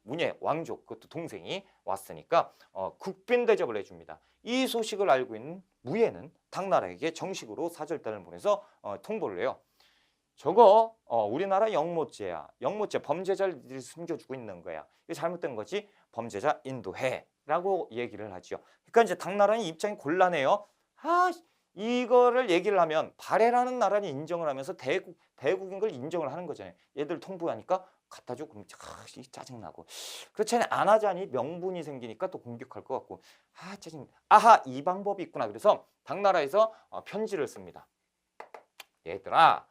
문예 왕족 그것도 동생이 왔으니까 국빈 대접을 해줍니다. 이 소식을 알고 있는 무예는 당나라에게 정식으로 사절단을 보내서 통보를 해요. 저거 우리나라 영모죄야. 영모죄 범죄자를 숨겨주고 있는 거야. 이거 잘못된 거지. 범죄자 인도해라고 얘기를 하죠. 그러니까 이제 당나라는 입장이 곤란해요. 이거를 얘기를 하면 발해라는 나라는 인정을 하면서 대국인 걸 인정을 하는 거잖아요. 얘들 통보하니까 갖다 줘. 그럼 짜증나고. 그렇지 안 하자니 명분이 생기니까 또 공격할 것 같고. 짜증. 이 방법이 있구나. 그래서 당나라에서 편지를 씁니다. 얘들아.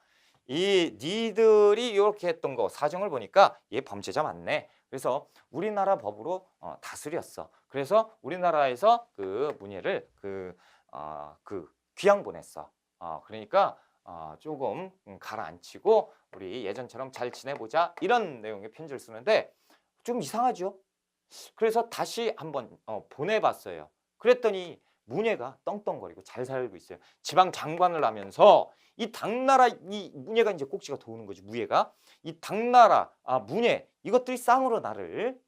니들이 이렇게 했던 거 사정을 보니까 얘 범죄자 맞네. 그래서 우리나라 법으로 다스렸어. 그래서 우리나라에서 그 문예를 그 귀양 보냈어. 그러니까 조금 가라앉히고 우리 예전처럼 잘 지내보자 이런 내용의 편지를 쓰는데 좀 이상하죠. 그래서 다시 한번 보내봤어요. 그랬더니 문예가 떵떵거리고 잘 살고 있어요. 지방 장관을 하면서 이 당나라 이 문예가 이제 꼭지가 도는 거지. 무예가 이 당나라 문예 이것들이 쌍으로 나를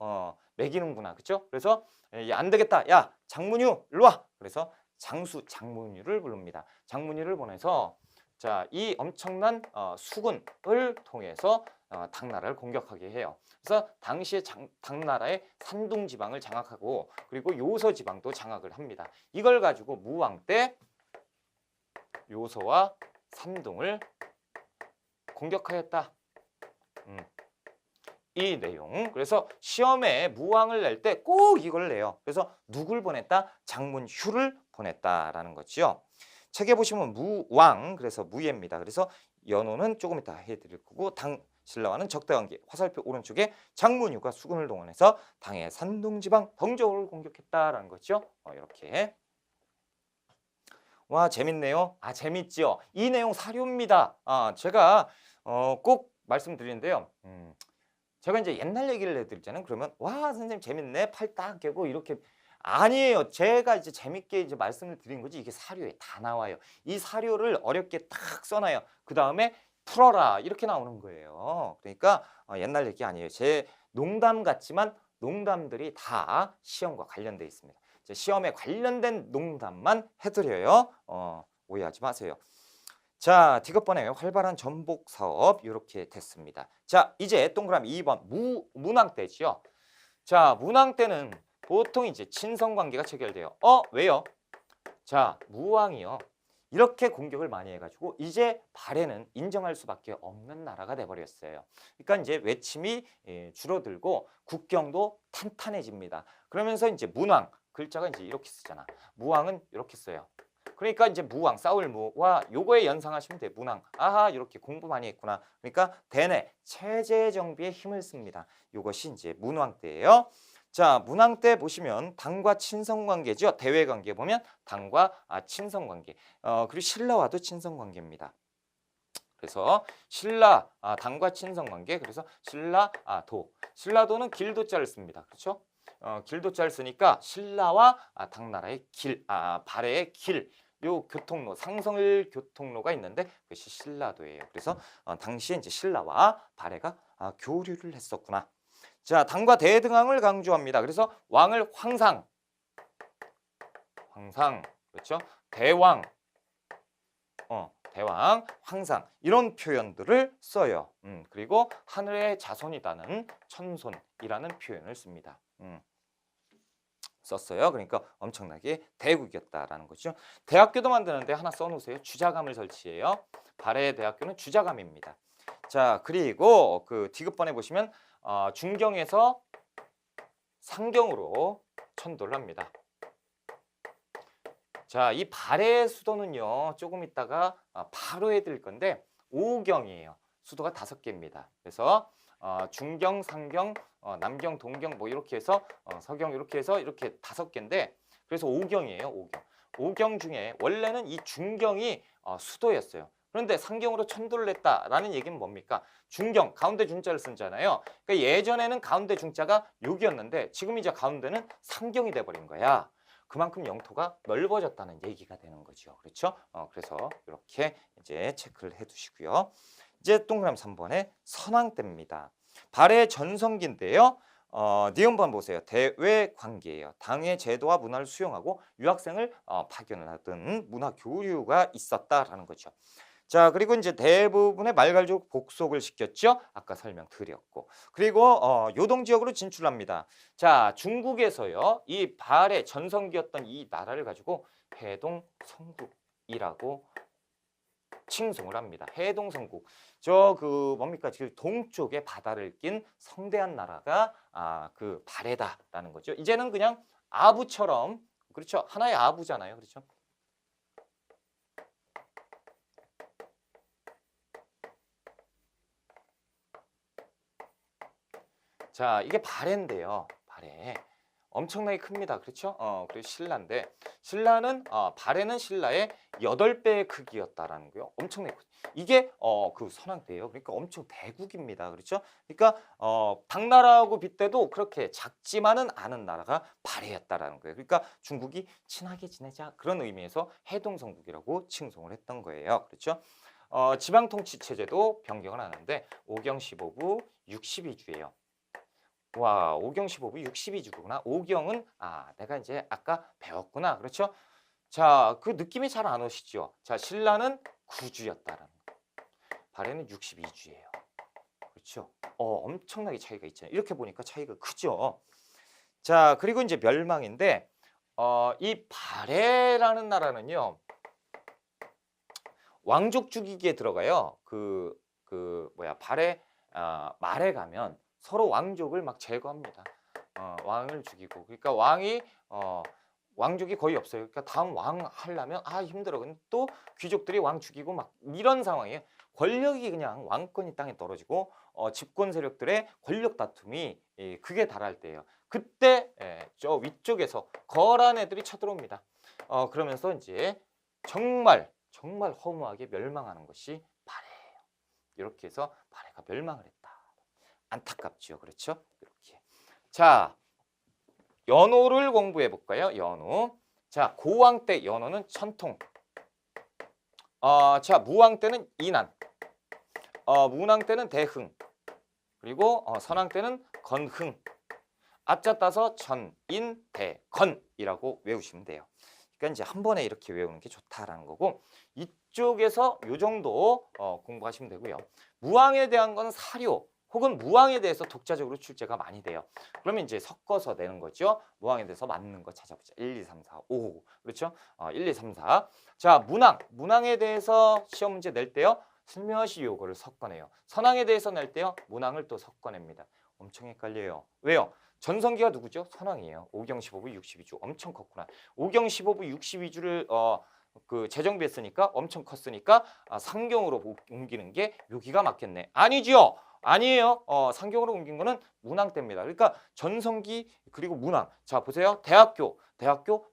매기는구나. 그렇죠? 그래서 안 되겠다. 야 장문유 일로 와. 그래서 장수 장문유를 부릅니다. 장문유를 보내서 자, 이 엄청난 수군을 통해서 당나라를 공격하게 해요. 그래서 당시에 당나라의 산둥 지방을 장악하고 그리고 요서 지방도 장악을 합니다. 이걸 가지고 무왕 때 요서와 산둥을 공격하였다. 이 내용. 그래서 시험에 무왕을 낼 때 꼭 이걸 내요. 그래서 누굴 보냈다? 장문휴를 보냈다라는 거죠. 책에 보시면 무왕, 그래서 무예입니다. 그래서 연호는 조금 이따 해드릴 거고 신라와는 적대관계. 화살표 오른쪽에 장문휴가 수군을 동원해서 당의 산둥지방 덩저우를 공격했다라는 거죠. 이렇게. 와 재밌네요. 재밌죠. 이 내용 사료입니다. 제가 꼭 말씀드리는데요. 제가 이제 옛날 얘기를 해드리잖아요. 그러면 와 선생님 재밌네. 팔 딱 깨고 이렇게. 아니에요. 제가 이제 재밌게 이제 말씀을 드린 거지 이게 사료에 다 나와요. 이 사료를 어렵게 딱 써놔요. 그 다음에 풀어라 이렇게 나오는 거예요. 그러니까 옛날 얘기 아니에요. 제 농담 같지만 농담들이 다 시험과 관련돼 있습니다. 시험에 관련된 농담만 해드려요. 오해하지 마세요. 자, 디귿번에 활발한 전복 사업 이렇게 됐습니다. 자, 이제 동그라미 2번 문왕 때죠. 자, 문왕 때는 보통 이제 친선 관계가 체결돼요. 왜요? 자, 무왕이요. 이렇게 공격을 많이 해가지고 이제 발해는 인정할 수밖에 없는 나라가 돼버렸어요. 그러니까 이제 외침이 줄어들고 국경도 탄탄해집니다. 그러면서 이제 문왕 글자가 이제 이렇게 쓰잖아. 무왕은 이렇게 써요. 그러니까 이제 무왕 싸울 무와 요거에 연상하시면 돼. 문왕. 이렇게 공부 많이 했구나. 그러니까 대내 체제 정비에 힘을 씁니다. 요것이 이제 문왕 때예요. 자, 문왕 때 보시면 당과 친선 관계죠. 대외 관계 보면 당과 친선 관계. 그리고 신라와도 친선 관계입니다. 그래서 신라 당과 친선 관계. 그래서 신라도는 길도자를 씁니다. 그렇죠? 길도자를 쓰니까 신라와 당나라의 발해의 길. 요 교통로, 상설 교통로가 있는데 그것이 신라도예요. 그래서 당시에 이제 신라와 발해가 교류를 했었구나. 자, 당과 대등왕을 강조합니다. 그래서 왕을 황상, 그렇죠? 대왕, 대왕, 황상 이런 표현들을 써요. 그리고 하늘의 자손이다는 천손이라는 표현을 씁니다. 썼어요. 그러니까 엄청나게 대국이었다라는 거죠. 대학교도 만드는데 하나 써놓으세요. 주자감을 설치해요. 발해 대학교는 주자감입니다. 자, 그리고 그 디귿번에 보시면 중경에서 상경으로 천도를 합니다. 자, 이 발해의 수도는요, 조금 있다가 바로 해드릴 건데 오경이에요. 수도가 5개입니다. 그래서 중경, 상경, 남경, 동경 뭐 이렇게 해서 서경 이렇게 해서 이렇게 5개인데 그래서 오경이에요. 오경. 오경 중에 원래는 이 중경이 수도였어요. 그런데 상경으로 천도를 냈다라는 얘기는 뭡니까? 중경, 가운데 중자를 쓴잖아요. 그러니까 예전에는 가운데 중자가 6이었는데 지금 이제 가운데는 상경이 돼버린 거야. 그만큼 영토가 넓어졌다는 얘기가 되는 거죠. 그렇죠? 그래서 이렇게 이제 체크를 해 두시고요. 이제 동그라미 3번에 선왕대입니다. 발해 전성기인데요. 니은번 보세요. 대외 관계예요. 당의 제도와 문화를 수용하고 유학생을 파견을 하던 문화 교류가 있었다라는 거죠. 자, 그리고 이제 대부분의 말갈족 복속을 시켰죠. 아까 설명드렸고. 그리고 요동 지역으로 진출합니다. 자, 중국에서요. 이 발해 전성기였던 이 나라를 가지고 해동성국이라고 칭송을 합니다. 해동성국. 저 그 뭡니까? 그 동쪽에 바다를 낀 성대한 나라가 그 발해다라는 거죠. 이제는 그냥 아부처럼 그렇죠. 하나의 아부잖아요. 그렇죠. 자, 이게 발해인데요. 발해. 엄청나게 큽니다. 그렇죠? 그리고 신라인데 신라는 발해는 신라의 8배의 크기였다라는 거요. 엄청나게 크죠. 이게 그 선왕대예요. 그러니까 엄청 대국입니다. 그렇죠? 그러니까 당나라하고 빗대도 그렇게 작지만은 않은 나라가 발해였다라는 거예요. 그러니까 중국이 친하게 지내자 그런 의미에서 해동성국이라고 칭송을 했던 거예요. 그렇죠? 지방통치 체제도 변경을 하는데 오경 15부 62주예요. 와, 오경 15부 62주구나. 오경은 내가 이제 아까 배웠구나. 그렇죠? 자, 그 느낌이 잘 안 오시죠? 자, 신라는 9주였다라는 거. 발해는 62주예요. 그렇죠? 엄청나게 차이가 있잖아요. 이렇게 보니까 차이가 크죠. 자, 그리고 이제 멸망인데 이 발해라는 나라는요. 왕족 죽이기에 들어가요. 발해 말에 가면 서로 왕족을 막 제거합니다. 왕을 죽이고 그러니까 왕족이 거의 없어요. 그러니까 다음 왕 하려면 힘들어. 근데 또 귀족들이 왕 죽이고 막 이런 상황이에요. 권력이 그냥 왕권이 땅에 떨어지고 집권 세력들의 권력 다툼이 극에 달할 때예요. 그때 저 위쪽에서 거란 애들이 쳐들어옵니다. 그러면서 이제 정말 허무하게 멸망하는 것이 발해예요. 이렇게 해서 발해가 멸망을 했다. 안타깝죠. 그렇죠? 이렇게. 자, 연호를 공부해 볼까요? 연호. 자, 고왕 때 연호는 천통. 자, 무왕 때는 인안. 문왕 때는 대흥. 그리고 선왕 때는 건흥. 앞자 따서 전, 인, 대, 건이라고 외우시면 돼요. 그러니까 이제 한 번에 이렇게 외우는 게 좋다라는 거고 이쪽에서 요 정도 공부하시면 되고요. 무왕에 대한 건 사료. 혹은 무왕에 대해서 독자적으로 출제가 많이 돼요. 그러면 이제 섞어서 내는 거죠. 무왕에 대해서 맞는 거 찾아보자. 1, 2, 3, 4, 5. 그렇죠? 1, 2, 3, 4. 자, 문왕에 대해서 시험 문제 낼 때요. 슬며시 요거를 섞어내요. 선왕에 대해서 낼 때요. 문왕을 또 섞어냅니다. 엄청 헷갈려요. 왜요? 전성기가 누구죠? 선왕이에요. 오경 15부 62주. 엄청 컸구나. 오경 15부 62주를 그 재정비했으니까 엄청 컸으니까 상경으로 옮기는 게 묘기가 맞겠네. 아니지요. 아니에요. 상경으로 옮긴 거는 문왕 때입니다. 그러니까 전성기 그리고 문왕. 자, 보세요. 대학교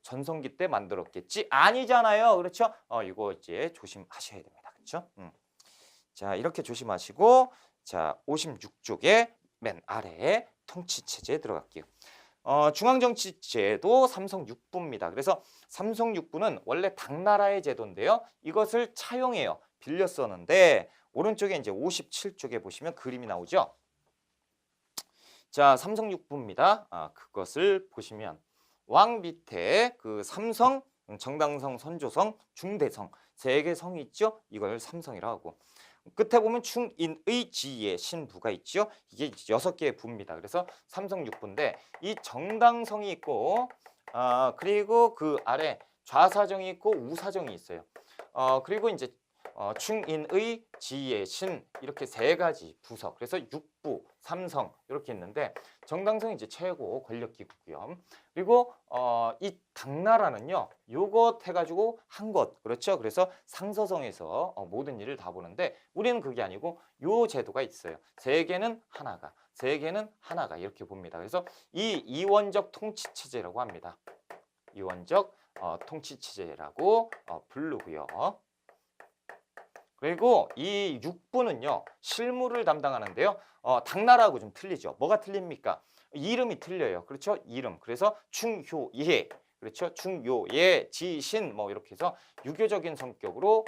전성기 때 만들었겠지? 아니잖아요. 그렇죠? 이거 이제 조심하셔야 됩니다. 그렇죠? 자, 이렇게 조심하시고 자, 56쪽에 맨 아래에 통치체제에 들어갈게요. 중앙정치제도 삼성육부입니다. 그래서 삼성육부는 원래 당나라의 제도인데요. 이것을 차용해요. 빌려 썼는데 오른쪽에 이제 57쪽에 보시면 그림이 나오죠. 자, 삼성육부입니다. 그것을 보시면 왕 밑에 그 삼성, 정당성, 선조성, 중대성 세 개 성이 있죠. 이걸 삼성이라 하고 끝에 보면 충인의 지의 신부가 있죠. 이게 6개의 부입니다. 그래서 삼성 육부인데 이 정당성이 있고 그리고 그 아래 좌사정이 있고 우사정이 있어요. 그리고 이제 충인의 지의 신 이렇게 세 가지 부서 그래서 육부 삼성 이렇게 있는데 정당성이 이제 최고 권력기구고요. 그리고 이 당나라는요 요것 해가지고 한 것 그렇죠. 그래서 상서성에서 모든 일을 다 보는데 우리는 그게 아니고 요 제도가 있어요. 세계는 하나가 세계는 하나가 이렇게 봅니다. 그래서 이 이원적 통치체제라고 합니다. 이원적 통치체제라고 부르고요. 그리고 이 육부는요 실무를 담당하는데요. 당나라하고 좀 틀리죠. 뭐가 틀립니까? 이름이 틀려요. 그렇죠? 이름. 그래서 충효예. 그렇죠? 충효예, 지신 뭐 이렇게 해서 유교적인 성격으로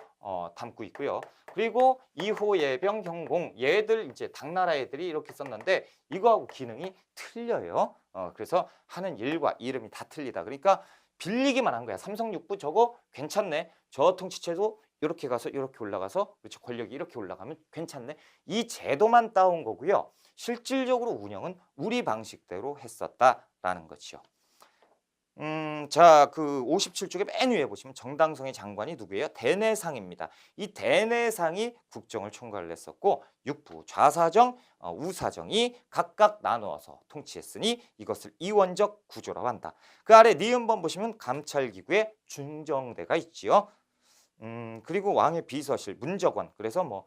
담고 있고요. 그리고 이호예병 경공 얘들 이제 당나라 애들이 이렇게 썼는데 이거하고 기능이 틀려요. 그래서 하는 일과 이름이 다 틀리다. 그러니까 빌리기만 한 거야. 삼성 육부 저거 괜찮네. 저 통치체도 이렇게 가서 이렇게 올라가서 그렇죠. 권력이 이렇게 올라가면 괜찮네. 이 제도만 따온 거고요. 실질적으로 운영은 우리 방식대로 했었다라는 거죠. 자, 그 57쪽에 맨 위에 보시면 정당성의 장관이 누구예요? 대내상입니다. 이 대내상이 국정을 총괄을 했었고 육부, 좌사정, 우사정이 각각 나누어서 통치했으니 이것을 이원적 구조라고 한다. 그 아래 니은번 보시면 감찰기구의 중정대가 있지요. 그리고 왕의 비서실, 문적원, 그래서 뭐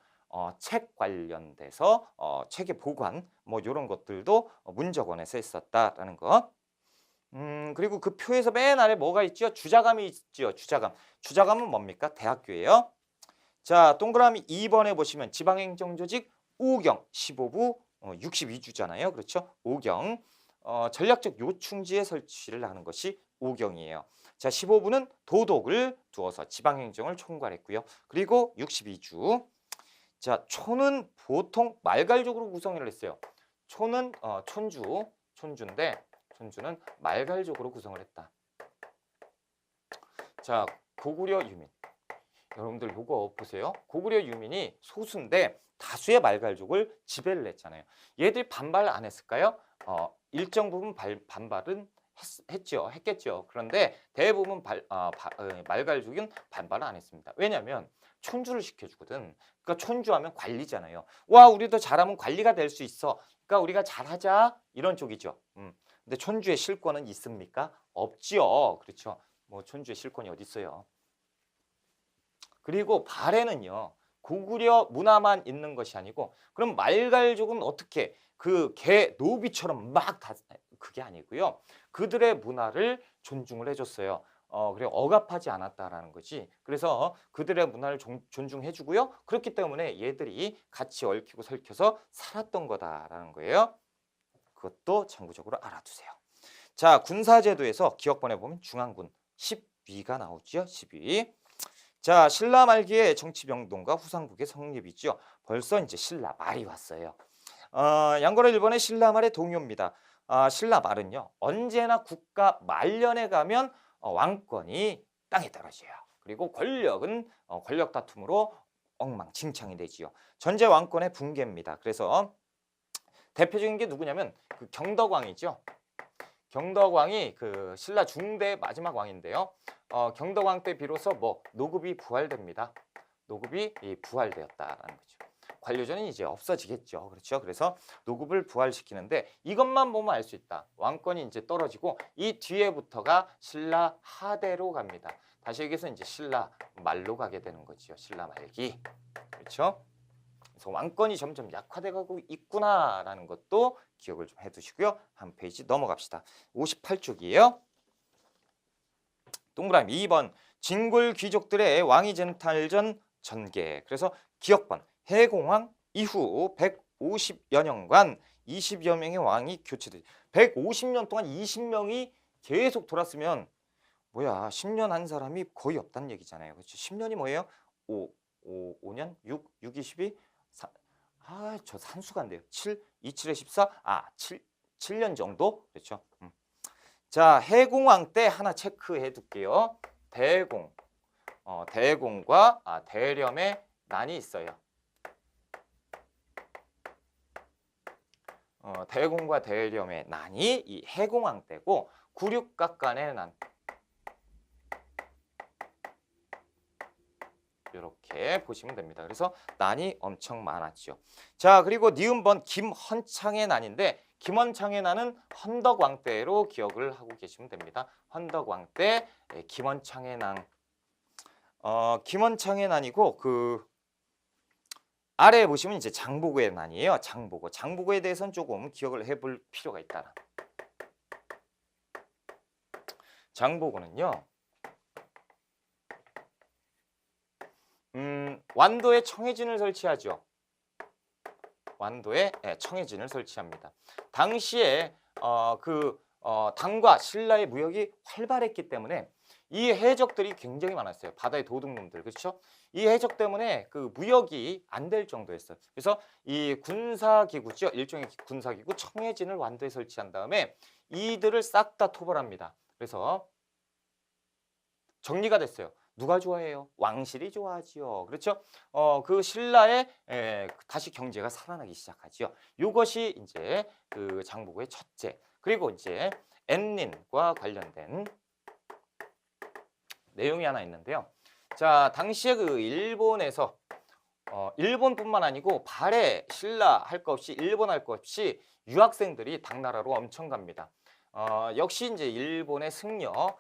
책 관련돼서 책의 보관, 뭐 이런 것들도 문적원에서 했었다라는 것. 그리고 그 표에서 맨 아래 뭐가 있죠? 주자감이 있죠. 주자감. 주자감은 뭡니까? 대학교예요. 자, 동그라미 2번에 보시면 지방행정조직 5경 15부 62주잖아요. 그렇죠? 5경 전략적 요충지에 설치를 하는 것이 5경이에요. 자, 15부는 도독을 두어서 지방행정을 총괄했고요. 그리고 62주. 자, 초는 보통 말갈족으로 구성을 했어요. 초는 촌주인데 촌주는 말갈족으로 구성을 했다. 자, 고구려 유민. 여러분들 요거 보세요. 고구려 유민이 소수인데 다수의 말갈족을 지배를 했잖아요. 얘들이 반발 안 했을까요? 일정 부분 반발은 했겠죠. 그런데 대부분 말갈족은 반발을 안 했습니다. 왜냐하면 촌주를 시켜주거든. 그러니까 촌주하면 관리잖아요. 와, 우리도 잘하면 관리가 될 수 있어. 그러니까 우리가 잘하자 이런 쪽이죠. 근데 촌주의 실권은 있습니까? 없지요. 그렇죠. 뭐 촌주의 실권이 어디 있어요? 그리고 발해는요. 고구려 문화만 있는 것이 아니고 그럼 말갈족은 어떻게 그 개 노비처럼 막 다 그게 아니고요. 그들의 문화를 존중을 해줬어요. 그리고 억압하지 않았다라는 거지. 그래서 그들의 문화를 존중해주고요. 그렇기 때문에 얘들이 같이 얽히고 설켜서 살았던 거다라는 거예요. 그것도 참고적으로 알아두세요. 자, 군사제도에서 기억번에 보면 중앙군 10위가 나오죠. 10위. 자, 신라 말기에 정치병동과 후삼국의 성립이죠. 벌써 이제 신라 말이 왔어요. 양거래 일본의 신라 말의 동요입니다. 신라 말은요. 언제나 국가 말년에 가면 왕권이 땅에 떨어져요. 그리고 권력은 권력 다툼으로 엉망진창이 되지요. 전제 왕권의 붕괴입니다. 그래서 대표적인 게 누구냐면 그 경덕왕이죠. 경덕왕이 그 신라 중대 마지막 왕인데요. 경덕왕 때 비로소 뭐 노급이 부활됩니다. 노급이 부활되었다라는 거죠. 관료제는 이제 없어지겠죠. 그렇죠. 그래서 노급을 부활시키는데 이것만 보면 알 수 있다. 왕권이 이제 떨어지고 이 뒤에부터가 신라 하대로 갑니다. 다시 얘기해서 이제 신라 말로 가게 되는 거죠. 신라 말기. 그렇죠. 그래서 왕권이 점점 약화돼가고 있구나라는 것도 기억을 좀 해두시고요. 한 페이지 넘어갑시다. 58쪽이에요. 동그라미 2번 진골 귀족들의 왕위 쟁탈전 전개. 그래서 기억번 해공왕 이후 150여 년간 20여 명의 왕이 교체돼. 150년 동안 20명이 계속 돌았으면 뭐야 10년 한 사람이 거의 없다는 얘기잖아요. 그렇죠? 10년이 뭐예요? 5년? 6, 22? 저 산수가 안 돼요. 7, 2, 7에 14? 7년 정도? 그렇죠. 자, 해공왕 때 하나 체크해 둘게요. 대공. 대공과 대렴의 난이 있어요. 대공과 대렴의 난이 이 해공왕 때고 굴육각간의 난 이렇게 보시면 됩니다. 그래서 난이 엄청 많았죠. 자, 그리고 니은번 김헌창의 난인데 김헌창의 난은 헌덕왕 때로 기억을 하고 계시면 됩니다. 헌덕왕 때 김헌창의 난. 김헌창의 난이고 그 아래에 보시면 이제 장보고의 난이에요. 장보고. 장보고에 대해서는 조금 기억을 해볼 필요가 있다. 장보고는요. 완도에 청해진을 설치하죠. 완도에 청해진을 설치합니다. 당시에 당과 신라의 무역이 활발했기 때문에 이 해적들이 굉장히 많았어요. 바다의 도둑놈들, 그렇죠? 이 해적 때문에 그 무역이 안 될 정도였어요. 그래서 이 군사기구죠, 일종의 군사기구 청해진을 완도에 설치한 다음에 이들을 싹 다 토벌합니다. 그래서 정리가 됐어요. 누가 좋아해요? 왕실이 좋아하지요. 그렇죠? 그 신라의 다시 경제가 살아나기 시작하지요. 이것이 이제 그 장보고의 첫째. 그리고 이제 엔린과 관련된 내용이 하나 있는데요. 자, 당시에 그 일본에서 일본뿐만 아니고 발해 신라 할 것 없이 일본 할 것 없이 유학생들이 당나라로 엄청 갑니다. 역시 이제 일본의 승려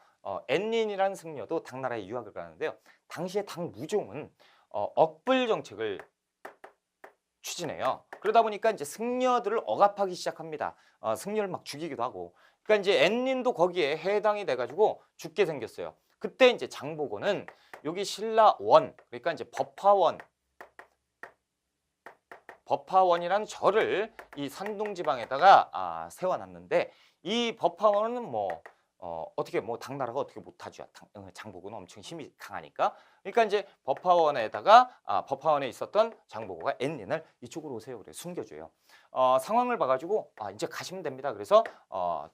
엔린이라는 승려도 당나라에 유학을 가는데요. 당시에 당무종은 억불 정책을 추진해요. 그러다 보니까 이제 승려들을 억압하기 시작합니다. 승려를 막 죽이기도 하고. 그러니까 이제 엔린도 거기에 해당이 돼가지고 죽게 생겼어요. 그때 이제 장보고는 여기 신라원, 그러니까 이제 법화원이라는 절을 이 산동 지방에다가 세워놨는데 이 법화원은 어떻게 당나라가 어떻게 못하죠. 장보고는 엄청 힘이 강하니까. 그러니까 이제 법화원에 있었던 장보고가 엔린을 이쪽으로 오세요. 그래 숨겨줘요. 상황을 봐가지고 이제 가시면 됩니다. 그래서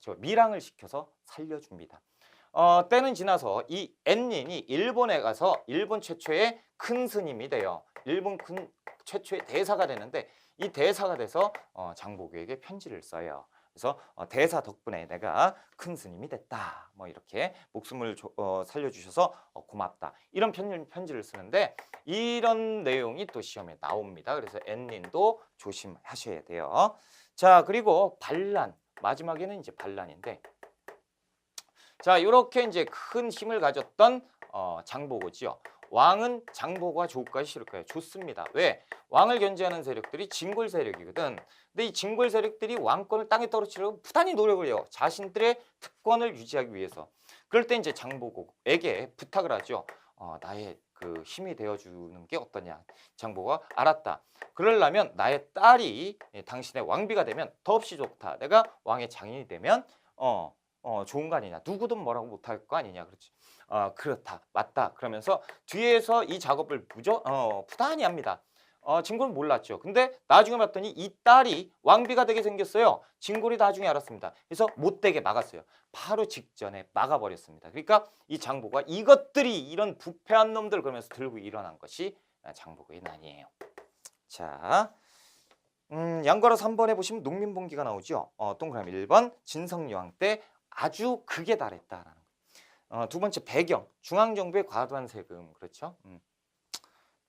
저 밀항을 시켜서 살려줍니다. 때는 지나서 이 엔린이 일본에 가서 일본 최초의 큰 스님이 돼요. 일본 최초의 대사가 되는데 이 대사가 돼서 장보고에게 편지를 써요. 그래서 대사 덕분에 내가 큰 스님이 됐다. 이렇게 목숨을 살려주셔서 고맙다. 이런 편지를 쓰는데 이런 내용이 또 시험에 나옵니다. 그래서 엔린도 조심하셔야 돼요. 자, 그리고 반란. 마지막에는 이제 반란인데 자, 이렇게 이제 큰 힘을 가졌던 장보고지요. 왕은 장보고가 좋을까요, 싫을까요? 좋습니다. 왜? 왕을 견제하는 세력들이 진골 세력이거든. 근데 이 진골 세력들이 왕권을 땅에 떨어뜨리려고 부단히 노력을 해요. 자신들의 특권을 유지하기 위해서. 그럴 때 이제 장보고에게 부탁을 하죠. 나의 그 힘이 되어주는 게 어떠냐. 장보고가 알았다. 그러려면 나의 딸이 당신의 왕비가 되면 더없이 좋다. 내가 왕의 장인이 되면 좋은 거 아니냐. 누구든 뭐라고 못할 거 아니냐. 그렇지. 그렇다. 맞다. 그러면서 뒤에서 이 작업을 부단히 합니다. 진골은 몰랐죠. 근데 나중에 봤더니 이 딸이 왕비가 되게 생겼어요. 진골이 나중에 알았습니다. 그래서 못되게 막았어요. 바로 직전에 막아버렸습니다. 그러니까 이 장보고가 이것들이 이런 부패한 놈들 그러면서 들고 일어난 것이 장보고의 난이에요. 자, 양괄호 3번에 보시면 농민봉기가 나오죠. 동그라미 1번 진성여왕 때 아주 극에 달했다라는 거. 두 번째 배경 중앙정부의 과도한 세금. 그렇죠.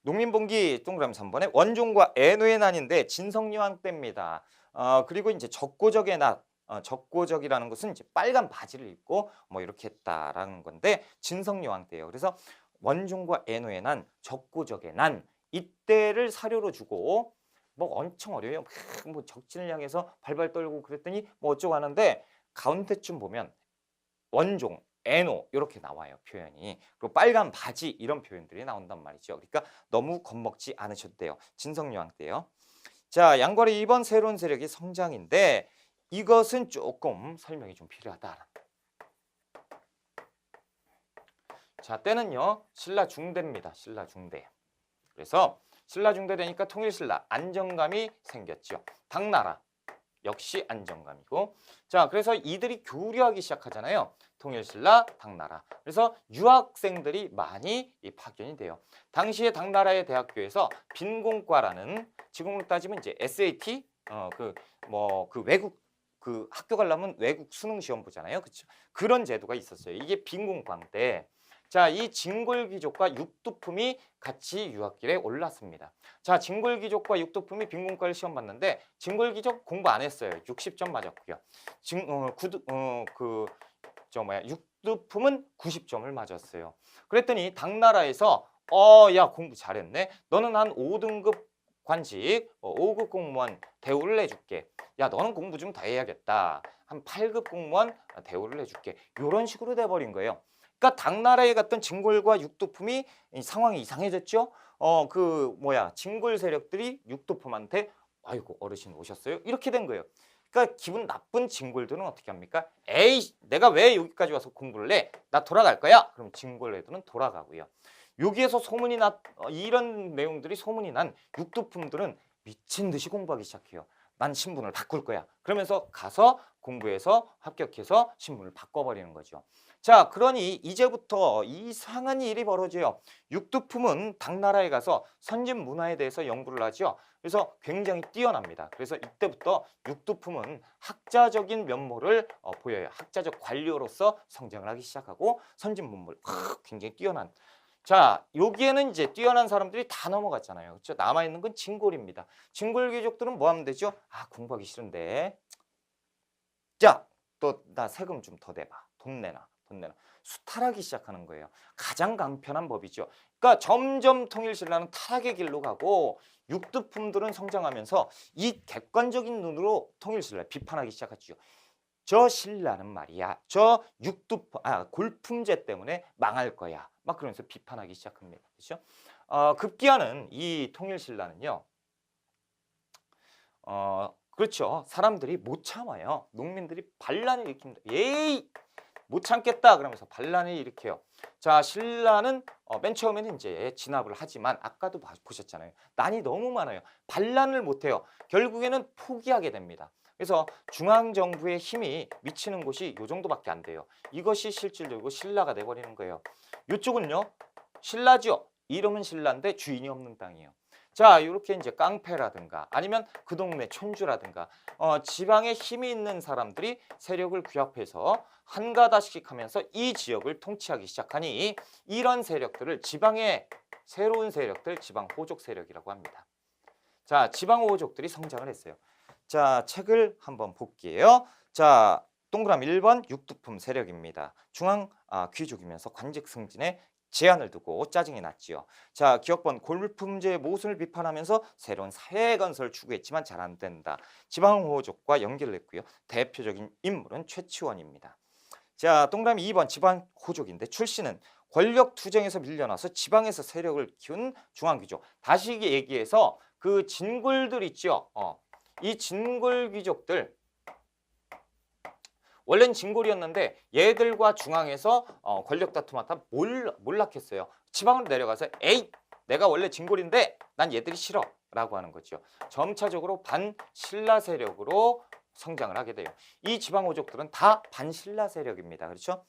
농민봉기 동그라미 3번에 원종과 애노의 난인데 진성여왕 때입니다. 그리고 이제 적고적의 난. 적고적이라는 것은 이제 빨간 바지를 입고 이렇게 했다라는 건데 진성여왕 때예요. 그래서 원종과 애노의 난, 적고적의 난 이때를 사료로 주고 엄청 어려워요. 적진을 향해서 발발 떨고 그랬더니 어쩌고 하는데 가운데쯤 보면 원종, 애노 이렇게 나와요. 표현이. 그리고 빨간 바지 이런 표현들이 나온단 말이죠. 그러니까 너무 겁먹지 않으셔도 돼요. 진성여왕 때요. 자, 양괄호 2번 새로운 세력이 성장인데 이것은 조금 설명이 좀 필요하다. 자, 때는요. 신라 중대입니다. 신라 중대. 그래서 신라 중대 되니까 통일신라 안정감이 생겼죠. 당나라 역시 안정감이고. 자, 그래서 이들이 교류하기 시작하잖아요. 통일신라, 당나라. 그래서 유학생들이 많이 파견이 돼요. 당시에 당나라의 대학교에서 빈공과라는 지금으로 따지면 이제 SAT 그 외국 그 학교 가려면 외국 수능 시험 보잖아요. 그렇죠? 그런 제도가 있었어요. 이게 빈공과 때. 자, 이 진골귀족과 육두품이 같이 유학길에 올랐습니다. 자, 진골귀족과 육두품이 빈공과를 시험 봤는데 진골귀족 공부 안 했어요. 60점 맞았고요. 육두품은 90점을 맞았어요. 그랬더니 당나라에서 야 공부 잘했네. 너는 한 5등급 관직, 5급 공무원 대우를 내줄게. 야 너는 공부 좀 더 해야겠다. 한 8급 공무원 대우를 내줄게. 이런 식으로 돼버린 거예요. 그러니까 당나라에 갔던 진골과 육두품이 상황이 이상해졌죠. 진골 세력들이 육두품한테 아이고 어르신 오셨어요? 이렇게 된 거예요. 그러니까 기분 나쁜 진골들은 어떻게 합니까? 에이 내가 왜 여기까지 와서 공부를 해? 나 돌아갈 거야. 그럼 진골 애들은 돌아가고요. 여기에서 이런 내용들이 소문이 난 육두품들은 미친 듯이 공부하기 시작해요. 난 신분을 바꿀 거야. 그러면서 가서 공부해서 합격해서 신분을 바꿔버리는 거죠. 자, 그러니 이제부터 이상한 일이 벌어져요. 육두품은 당나라에 가서 선진 문화에 대해서 연구를 하죠. 그래서 굉장히 뛰어납니다. 그래서 이때부터 육두품은 학자적인 면모를 보여요. 학자적 관료로서 성장을 하기 시작하고 선진 문물 굉장히 뛰어난. 자, 여기에는 이제 뛰어난 사람들이 다 넘어갔잖아요. 그렇죠? 남아있는 건 진골입니다. 진골 귀족들은 뭐 하면 되죠? 공부하기 싫은데. 자, 또 나 세금 좀 더 내봐. 돈 내놔. 수탈하기 시작하는 거예요. 가장 간편한 법이죠. 그러니까 점점 통일신라는 타락의 길로 가고 육두품들은 성장하면서 이 객관적인 눈으로 통일신라 비판하기 시작하죠. 저 신라는 말이야. 저 골품제 때문에 망할 거야. 막 그러면서 비판하기 시작합니다. 그렇죠? 급기야는 이 통일신라는요. 그렇죠. 사람들이 못 참아요. 농민들이 반란을 일으킵니다. 에이! 못 참겠다 그러면서 반란을 일으켜요. 자, 신라는 맨 처음에는 이제 진압을 하지만 아까도 보셨잖아요. 난이 너무 많아요. 반란을 못 해요. 결국에는 포기하게 됩니다. 그래서 중앙정부의 힘이 미치는 곳이 이 정도밖에 안 돼요. 이것이 실질적으로 신라가 돼버리는 거예요. 이쪽은요. 신라죠. 이름은 신라인데 주인이 없는 땅이에요. 자, 이렇게 이제 깡패라든가 아니면 그 동네 촌주라든가 지방에 힘이 있는 사람들이 세력을 규합해서 한 가닥씩 하면서 이 지역을 통치하기 시작하니 이런 세력들을 지방의 새로운 세력들, 지방 호족 세력이라고 합니다. 자, 지방 호족들이 성장을 했어요. 자, 책을 한번 볼게요. 자, 동그라미 1번 육두품 세력입니다. 중앙 귀족이면서 관직 승진에 제한을 두고 짜증이 났지요. 자, 기억번 골품제의 모순을 비판하면서 새로운 사회 건설을 추구했지만 잘 안 된다. 지방호족과 연결을 했고요. 대표적인 인물은 최치원입니다. 자, 동그라미 2번 지방호족인데 출신은 권력 투쟁에서 밀려나서 지방에서 세력을 키운 중앙귀족. 다시 얘기해서 그 진골들 있죠. 이 진골 귀족들 원래는 진골이었는데 얘들과 중앙에서 권력 다툼하다 몰락했어요. 지방으로 내려가서 에이 내가 원래 진골인데 난 얘들이 싫어 라고 하는 거죠. 점차적으로 반신라 세력으로 성장을 하게 돼요. 이 지방호족들은 다 반신라 세력입니다. 그렇죠?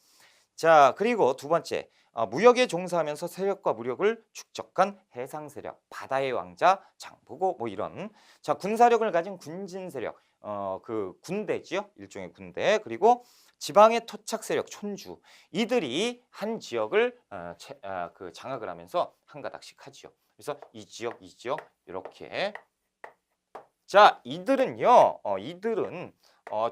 자, 그리고 두 번째 무역에 종사하면서 세력과 무력을 축적한 해상 세력, 바다의 왕자, 장보고 뭐 이런 자 군사력을 가진 군진 세력, 그 군대지요, 일종의 군대 그리고 지방의 토착 세력, 촌주 이들이 한 지역을 장악을 하면서 한 가닥씩 하지요. 그래서 이 지역 이렇게 자 이들은요, 이들은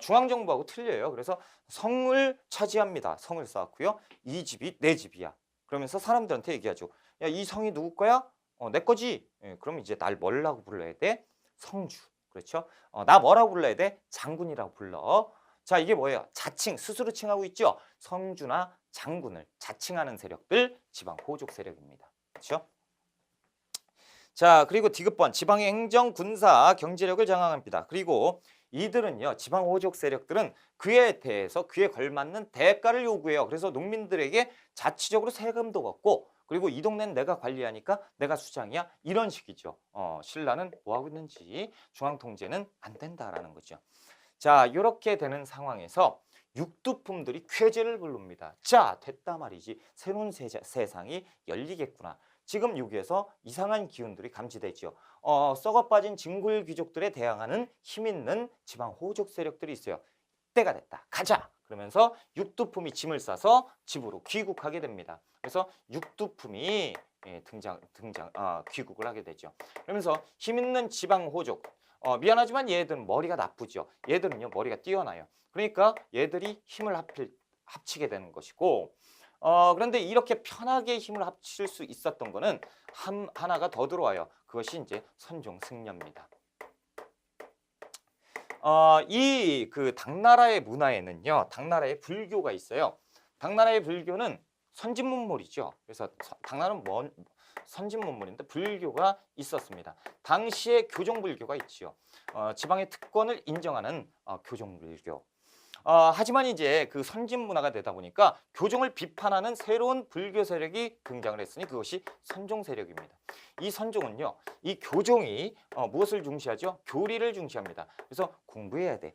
중앙정부하고 틀려요. 그래서 성을 차지합니다. 성을 쌓았고요. 이 집이 내 집이야. 그러면서 사람들한테 얘기하죠. 야, 이 성이 누구 거야? 내 거지. 그럼 이제 날 뭐라고 불러야 돼? 성주. 그렇죠? 나 뭐라고 불러야 돼? 장군이라고 불러. 자, 이게 뭐예요? 자칭, 스스로 칭하고 있죠. 성주나 장군을 자칭하는 세력들, 지방 호족 세력입니다. 그렇죠? 자, 그리고 디귿번 지방의 행정, 군사, 경제력을 장악합니다. 그리고 이들은요, 지방 호족 세력들은 그에 대해서 그에 걸맞는 대가를 요구해요. 그래서 농민들에게 자치적으로 세금도 걷고 그리고 이 동네는 내가 관리하니까 내가 수장이야. 이런 식이죠. 신라는 뭐 하고 있는지 중앙 통제는 안 된다라는 거죠. 자, 이렇게 되는 상황에서 육두품들이 쾌재를 부릅니다. 자, 됐다 말이지. 새로운 세상이 열리겠구나. 지금 여기에서 이상한 기운들이 감지되죠. 썩어 빠진 진골 귀족들에 대항하는 힘 있는 지방 호족 세력들이 있어요. 때가 됐다. 가자. 그러면서 육두품이 짐을 싸서 집으로 귀국하게 됩니다. 그래서 육두품이 귀국을 하게 되죠. 그러면서 힘 있는 지방 호족. 미안하지만 얘들은 머리가 나쁘죠. 얘들은요 머리가 뛰어나요. 그러니까 얘들이 힘을 합치게 되는 것이고, 그런데 이렇게 편하게 힘을 합칠 수 있었던 거는 하나가 더 들어와요. 그것이 이제 선종승려입니다. 이 그 당나라의 문화에는요, 당나라의 불교가 있어요. 당나라의 불교는 선진문물이죠. 그래서 당나라는 선진문물인데 불교가 있었습니다. 당시에 교종불교가 있지요. 지방의 특권을 인정하는 교종불교. 하지만 이제 그 선진 문화가 되다 보니까 교종을 비판하는 새로운 불교 세력이 등장을 했으니 그것이 선종 세력입니다. 이 선종은요, 이 교종이 무엇을 중시하죠? 교리를 중시합니다. 그래서 공부해야 돼.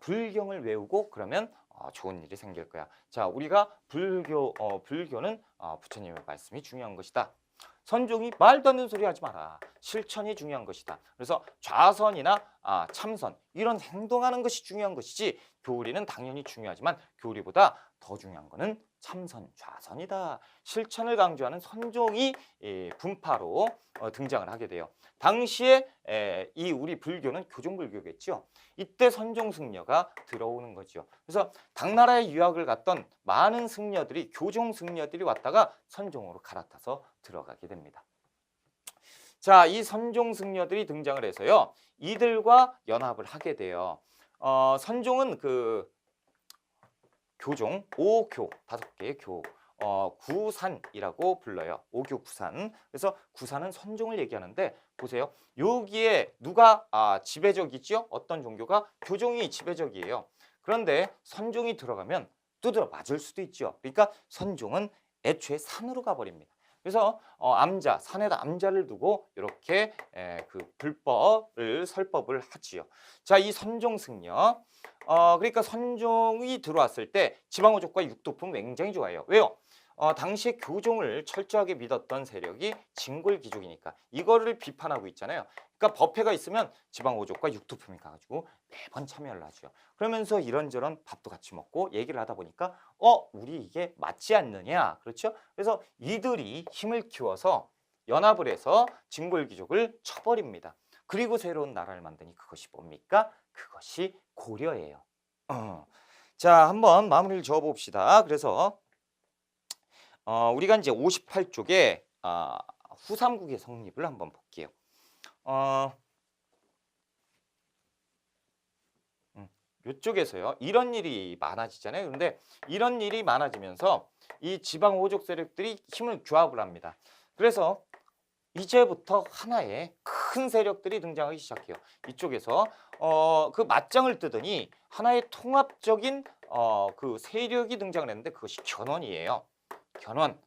불경을 외우고 그러면 좋은 일이 생길 거야. 자, 우리가 불교는 부처님의 말씀이 중요한 것이다. 선종이 말도 안 되는 소리 하지 마라. 실천이 중요한 것이다. 그래서 좌선이나 참선 이런 행동하는 것이 중요한 것이지 교리는 당연히 중요하지만 교리보다 더 중요한 것은 참선, 좌선이다. 실천을 강조하는 선종이 분파로 등장을 하게 돼요. 당시에 이 우리 불교는 교종불교겠죠. 이때 선종승려가 들어오는 거죠. 그래서 당나라에 유학을 갔던 많은 승려들이 교종승려들이 왔다가 선종으로 갈아타서 들어가게 됩니다. 자, 이 선종승려들이 등장을 해서요. 이들과 연합을 하게 돼요. 선종은 그 교종, 5교, 5개의 교, 구산이라고 불러요. 5교 구산. 그래서 구산은 선종을 얘기하는데 보세요. 여기에 누가 지배적이죠? 어떤 종교가? 교종이 지배적이에요. 그런데 선종이 들어가면 두드러 맞을 수도 있죠. 그러니까 선종은 애초에 산으로 가버립니다. 그래서 산에다 암자를 두고 이렇게 그 설법을 하지요. 자, 이 선종승려. 그러니까 선종이 들어왔을 때 지방호족과 육두품 굉장히 좋아해요. 왜요? 당시에 교종을 철저하게 믿었던 세력이 진골귀족이니까 이거를 비판하고 있잖아요. 그러니까 법회가 있으면 지방호족과 육두품이 가가지고 매번 참여를 하죠. 그러면서 이런저런 밥도 같이 먹고 얘기를 하다 보니까 우리 이게 맞지 않느냐, 그렇죠? 그래서 이들이 힘을 키워서 연합을 해서 진골귀족을 쳐버립니다. 그리고 새로운 나라를 만드니 그것이 뭡니까? 그것이 고려예요. 자, 한번 마무리를 지어봅시다. 그래서 우리가 이제 58쪽에 후삼국의 성립을 한번 볼게요. 이쪽에서요. 이런 일이 많아지잖아요. 그런데 이런 일이 많아지면서 이 지방 호족 세력들이 힘을 규합을 합니다. 그래서 이제부터 하나의 큰 세력들이 등장하기 시작해요. 이쪽에서 그 맞짱을 뜨더니 하나의 통합적인 그 세력이 등장을 했는데 그것이 견훤이에요. 견훤.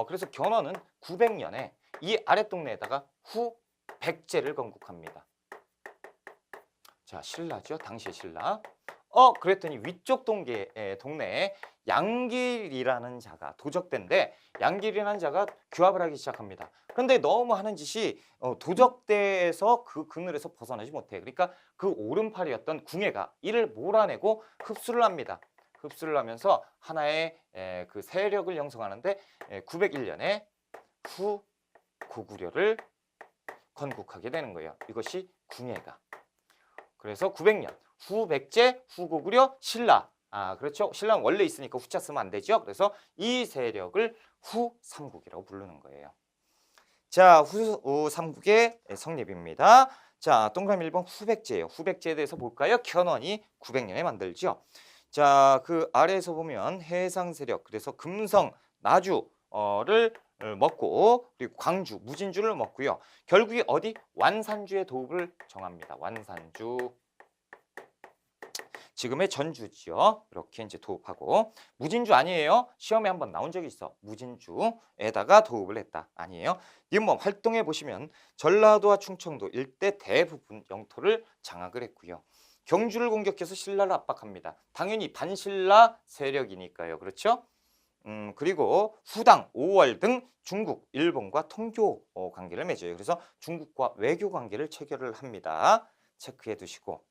그래서 견훤은 900년에 이 아랫동네에다가 후백제를 건국합니다. 자, 신라죠. 당시의 신라. 그랬더니 위쪽 동네에 양길이라는 자가 도적대인데 양길이라는 자가 규합을 하기 시작합니다. 그런데 너무 하는 짓이 도적대에서 그 그늘에서 벗어나지 못해. 그러니까 그 오른팔이었던 궁예가 이를 몰아내고 흡수를 합니다. 흡수를 하면서 하나의 그 세력을 형성하는데 901년에 후고구려를 건국하게 되는 거예요. 이것이 궁예가. 그래서 900년 후백제, 후고구려, 신라. 그렇죠. 신라는 원래 있으니까 후자 쓰면 안 되죠. 그래서 이 세력을 후삼국이라고 부르는 거예요. 자, 후삼국의 성립입니다. 자, 동그라미 1번 후백제예요. 후백제에 대해서 볼까요? 견훤이 900년에 만들죠. 자, 그 아래에서 보면 해상 세력, 그래서 금성, 나주를 먹고 그리고 광주, 무진주를 먹고요. 결국에 어디? 완산주의 도읍을 정합니다. 완산주. 지금의 전주지요. 이렇게 이제 도읍하고 무진주 아니에요. 시험에 한번 나온 적이 있어. 무진주에다가 도읍을 했다. 아니에요. 이건 뭐 활동해 보시면 전라도와 충청도 일대 대부분 영토를 장악을 했고요. 경주를 공격해서 신라를 압박합니다. 당연히 반신라 세력이니까요. 그렇죠? 그리고 후당, 5월 등 중국, 일본과 통교 관계를 맺어요. 그래서 중국과 외교 관계를 체결을 합니다. 체크해 두시고.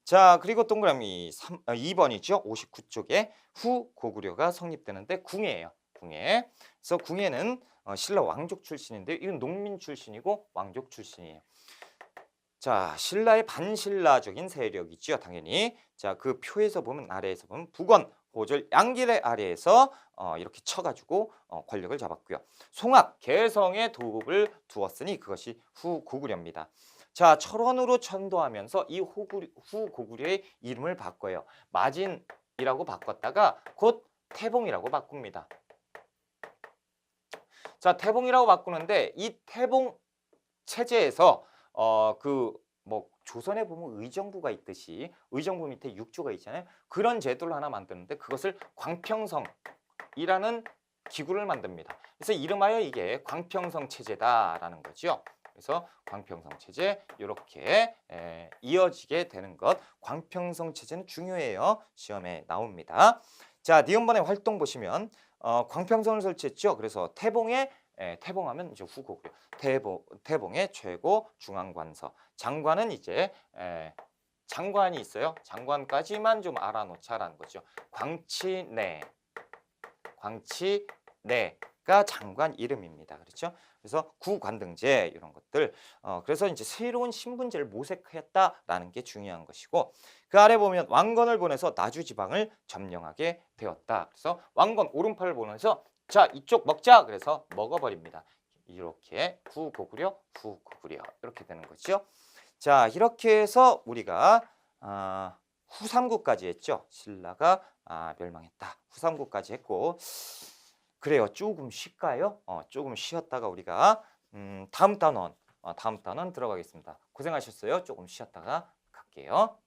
자, 그리고 동그라미 2번이죠. 59쪽에 후 고구려가 성립되는데 궁예예요. 궁예. 그래서 궁예는 신라 왕족 출신인데 이건 농민 출신이고 왕족 출신이에요. 자, 신라의 반신라적인 세력이죠. 당연히. 자, 그 표에서 보면 아래에서 보면 북원, 호절, 양길의 아래에서 이렇게 쳐가지고 권력을 잡았고요. 송악, 개성에 도읍을 두었으니 그것이 후 고구려입니다. 자, 철원으로 천도하면서 이 후 고구려의 이름을 바꿔요. 마진이라고 바꿨다가 곧 태봉이라고 바꿉니다. 자, 태봉이라고 바꾸는데 이 태봉 체제에서 뭐 조선에 보면 의정부가 있듯이 의정부 밑에 육조가 있잖아요. 그런 제도를 하나 만드는데 그것을 광평성이라는 기구를 만듭니다. 그래서 이름하여 이게 광평성 체제다라는 거죠. 그래서 광평성 체제 이렇게 이어지게 되는 것. 광평성 체제는 중요해요. 시험에 나옵니다. 자, 니은번의 활동 보시면 광평성을 설치했죠. 그래서 태봉하면 이제 후고구려. 태봉의 최고 중앙관서. 장관은 이제 장관이 있어요. 장관까지만 좀 알아놓자라는 거죠. 광치내가 장관 이름입니다. 그렇죠? 그래서 구관등제 이런 것들. 그래서 이제 새로운 신분제를 모색했다라는 게 중요한 것이고 그 아래 보면 왕건을 보내서 나주 지방을 점령하게 되었다. 그래서 왕건 오른팔을 보내서 자, 이쪽 먹자. 그래서 먹어버립니다. 이렇게 후고구려 이렇게 되는 거죠. 자, 이렇게 해서 우리가 후삼국까지 했죠. 신라가 멸망했다. 후삼국까지 했고 그래요. 조금 쉴까요? 조금 쉬었다가 우리가 다음 단원 들어가겠습니다. 고생하셨어요. 조금 쉬었다가 갈게요.